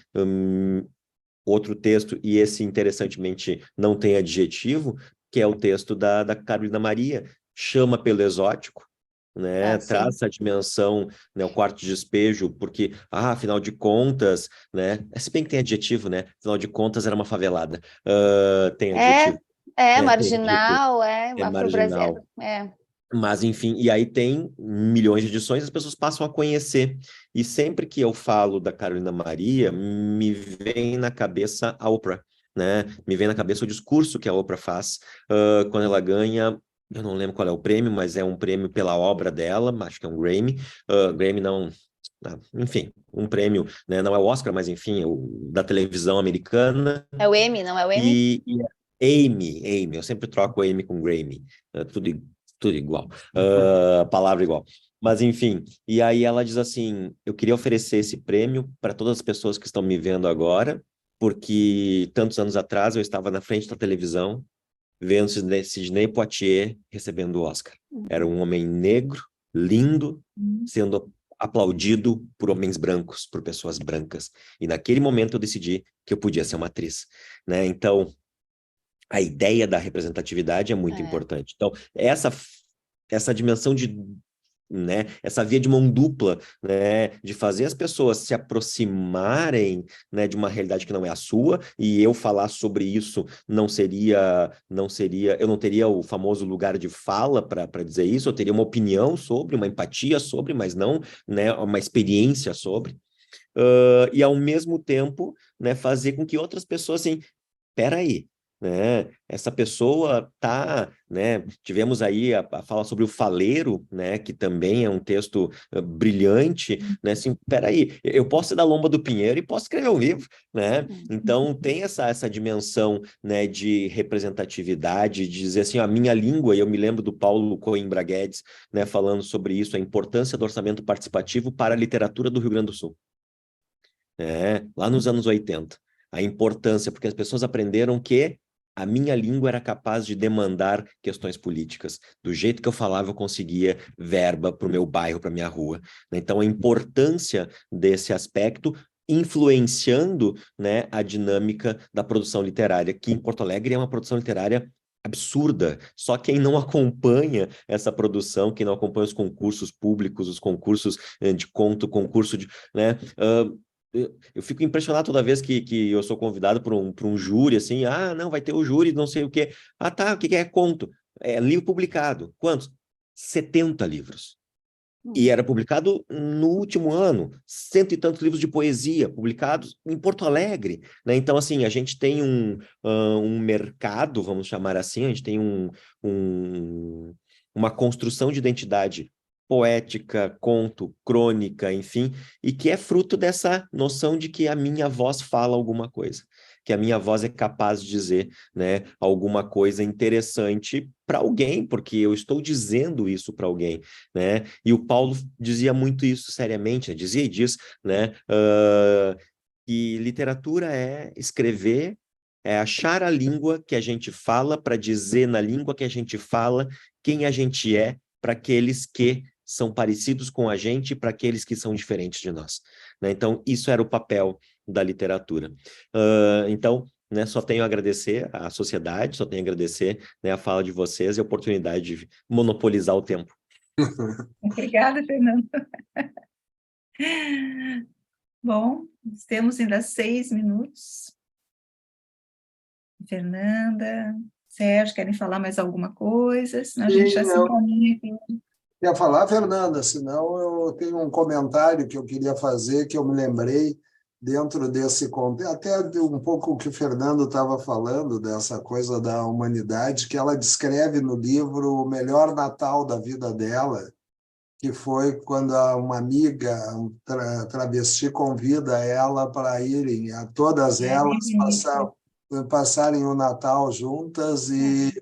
Outro texto, e esse interessantemente não tem adjetivo, que é o texto da Carolina Maria, chama pelo exótico, né, traz essa dimensão, né, o quarto de despejo, porque, afinal de contas, né, se bem que tem adjetivo, né, afinal de contas era uma favelada, tem adjetivo. Marginal, marginal. Mas, enfim, e aí tem milhões de edições, as pessoas passam a conhecer. E sempre que eu falo da Carolina Maria, me vem na cabeça a Oprah, né? Me vem na cabeça o discurso que a Oprah faz quando ela ganha eu não lembro qual é o prêmio, mas é um prêmio pela obra dela, acho que é um Grammy. Grammy não... enfim, um prêmio, né? Não é o Oscar, mas enfim, da televisão americana. É o Emmy, não é o Emmy? E Amy, eu sempre troco Amy com Grammy, tudo igual, palavra igual. Mas enfim, e aí ela diz assim, eu queria oferecer esse prêmio para todas as pessoas que estão me vendo agora, porque tantos anos atrás eu estava na frente da televisão, vendo Sidney Poitier recebendo o Oscar. Era um homem negro, lindo, sendo aplaudido por homens brancos, por pessoas brancas. E naquele momento eu decidi que eu podia ser uma atriz, né? Então, a ideia da representatividade é muito importante. Então, essa dimensão de, né, essa via de mão dupla, né, de fazer as pessoas se aproximarem, né, de uma realidade que não é a sua, e eu falar sobre isso não seria, eu não teria o famoso lugar de fala para dizer isso, eu teria uma opinião sobre, uma empatia sobre, mas não, né, uma experiência sobre, e ao mesmo tempo, né, fazer com que outras pessoas assim, peraí, né? Essa pessoa tá, né? Tivemos aí a fala sobre o faleiro, né? Que também é um texto brilhante, né? Assim, peraí, eu posso ser da Lomba do Pinheiro e posso escrever um livro, né? Então tem essa dimensão, né? De representatividade, de dizer assim, a minha língua, e eu me lembro do Paulo Coimbra Guedes, né? Falando sobre isso, a importância do orçamento participativo para a literatura do Rio Grande do Sul, né? Lá nos anos 80. A importância, porque as pessoas aprenderam que a minha língua era capaz de demandar questões políticas. Do jeito que eu falava, eu conseguia verba para o meu bairro, para a minha rua. Então, a importância desse aspecto influenciando, né, a dinâmica da produção literária, que em Porto Alegre é uma produção literária absurda. Só quem não acompanha essa produção, quem não acompanha os concursos públicos, os concursos de conto, concurso de... né, eu fico impressionado toda vez que eu sou convidado por um júri, assim, não, vai ter o júri, não sei o quê. Tá, o que é conto? É livro publicado. Quantos? 70 livros. E era publicado no último ano, 100 e tantos livros de poesia publicados em Porto Alegre, né? Então, assim, a gente tem um mercado, vamos chamar assim, a gente tem uma construção de identidade poética, conto, crônica, enfim, e que é fruto dessa noção de que a minha voz fala alguma coisa, que a minha voz é capaz de dizer, né, alguma coisa interessante para alguém, porque eu estou dizendo isso para alguém, né? E o Paulo dizia muito isso seriamente, dizia e diz, né, que literatura é escrever, é achar a língua que a gente fala para dizer na língua que a gente fala quem a gente é para aqueles que são parecidos com a gente e para aqueles que são diferentes de nós, né? Então, isso era o papel da literatura. Então, né, só tenho a agradecer à sociedade, só tenho a agradecer, né, a fala de vocês e a oportunidade de monopolizar o tempo. Obrigada, Fernando. Bom, temos ainda 6 minutos. Fernanda, Sérgio, querem falar mais alguma coisa? Senão a gente já se encaminha aqui. Quer falar, Fernanda? Senão eu tenho um comentário que eu queria fazer, que eu me lembrei dentro desse contexto, até um pouco o que o Fernando estava falando, dessa coisa da humanidade, que ela descreve no livro o melhor Natal da vida dela, que foi quando uma amiga travesti convida ela para irem, a todas elas passarem o Natal juntas e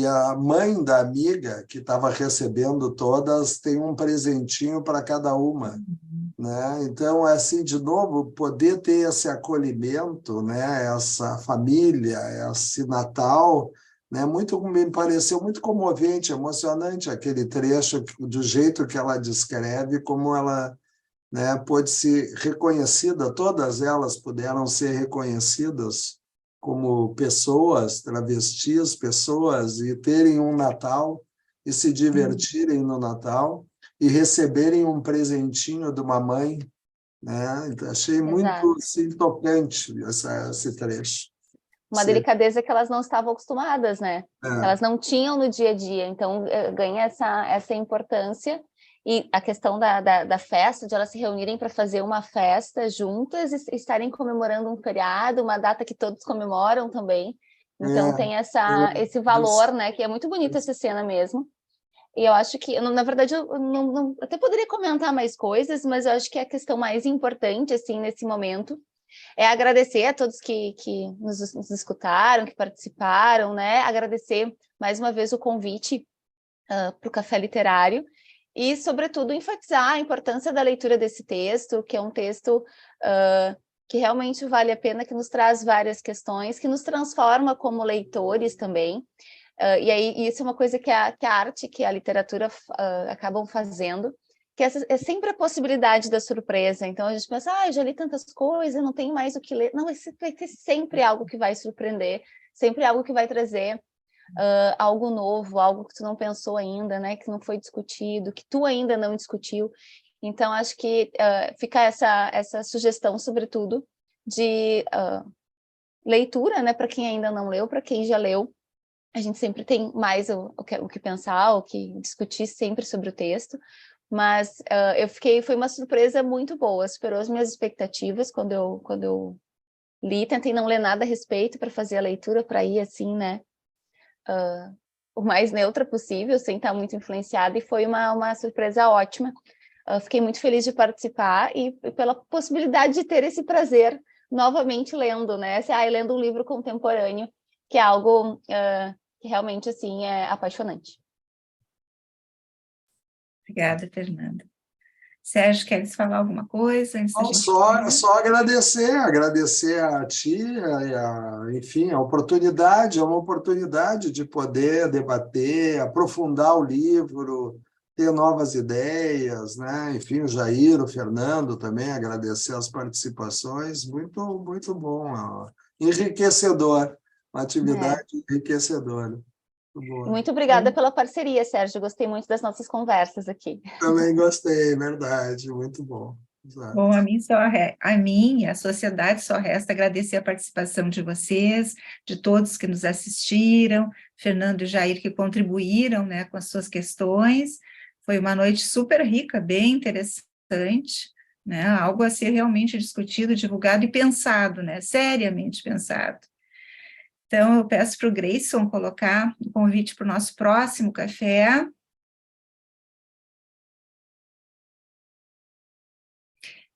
a mãe da amiga, que estava recebendo todas, tem um presentinho para cada uma, né? Então, assim, de novo, poder ter esse acolhimento, né? Essa família, esse Natal, né? Me pareceu muito comovente, emocionante aquele trecho, do jeito que ela descreve, como ela, né, pôde ser reconhecida, todas elas puderam ser reconhecidas como pessoas, travestis, pessoas, e terem um Natal e se divertirem no Natal e receberem um presentinho de uma mãe, né? Então, achei muito assim, tocante esse trecho. Uma delicadeza que elas não estavam acostumadas, né? Elas não tinham no dia a dia, então ganha essa importância. E a questão da festa, de elas se reunirem para fazer uma festa juntas e estarem comemorando um feriado, uma data que todos comemoram também. Então tem esse valor, né? Que é muito bonita essa cena mesmo. E eu acho que, na verdade, eu até poderia comentar mais coisas, mas eu acho que a questão mais importante, assim, nesse momento, é agradecer a todos que nos escutaram, que participaram, né? Agradecer mais uma vez o convite para o Café Literário e, sobretudo, enfatizar a importância da leitura desse texto, que é um texto que realmente vale a pena, que nos traz várias questões, que nos transforma como leitores também. E aí, isso é uma coisa que a arte, que a literatura acabam fazendo, que é sempre a possibilidade da surpresa. Então, a gente pensa, eu já li tantas coisas, não tenho mais o que ler. Não, vai ter sempre algo que vai surpreender, sempre algo que vai trazer algo novo, algo que tu não pensou ainda, né? Que não foi discutido, que tu ainda não discutiu. Então, acho que fica essa sugestão, sobretudo, de leitura, né? Para quem ainda não leu, para quem já leu. A gente sempre tem mais o que pensar, o que discutir sempre sobre o texto, mas foi uma surpresa muito boa, superou as minhas expectativas quando eu li, tentei não ler nada a respeito para fazer a leitura, para ir assim, né, o mais neutra possível, sem estar muito influenciada, e foi uma surpresa ótima. Fiquei muito feliz de participar e pela possibilidade de ter esse prazer novamente lendo, né, lendo um livro contemporâneo, que é algo que realmente, assim, é apaixonante. Obrigada, Fernanda. Sérgio, queres falar alguma coisa antes da gente só agradecer a ti, enfim, a oportunidade, é uma oportunidade de poder debater, aprofundar o livro, ter novas ideias, né? Enfim, o Jair, o Fernando também, agradecer as participações, muito, muito bom, enriquecedor, uma atividade enriquecedora. Muito obrigada pela parceria, Sérgio. Gostei muito das nossas conversas aqui. Também gostei, verdade, muito bom. Exato. Bom, a mim, a sociedade, só resta agradecer a participação de vocês, de todos que nos assistiram, Fernando e Jair que contribuíram, né, com as suas questões. Foi uma noite super rica, bem interessante, né, algo a ser realmente discutido, divulgado e pensado, né, seriamente pensado. Então, eu peço para o Grayson colocar o convite para o nosso próximo café.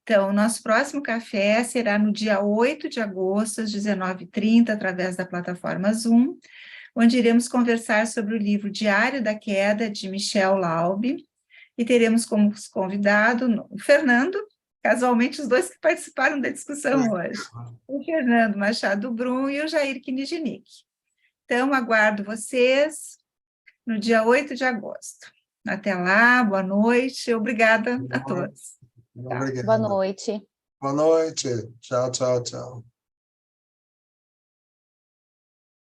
Então, o nosso próximo café será no dia 8 de agosto, às 19h30, através da plataforma Zoom, onde iremos conversar sobre o livro Diário da Queda, de Michel Laube, e teremos como convidado o Fernando, casualmente os dois que participaram da discussão hoje, o Fernando Machado Brum e o Jair Kinijinic. Então, aguardo vocês no dia 8 de agosto. Até lá, boa noite, obrigada a todos. Obrigado. Boa noite. Boa noite. Tchau, tchau, tchau.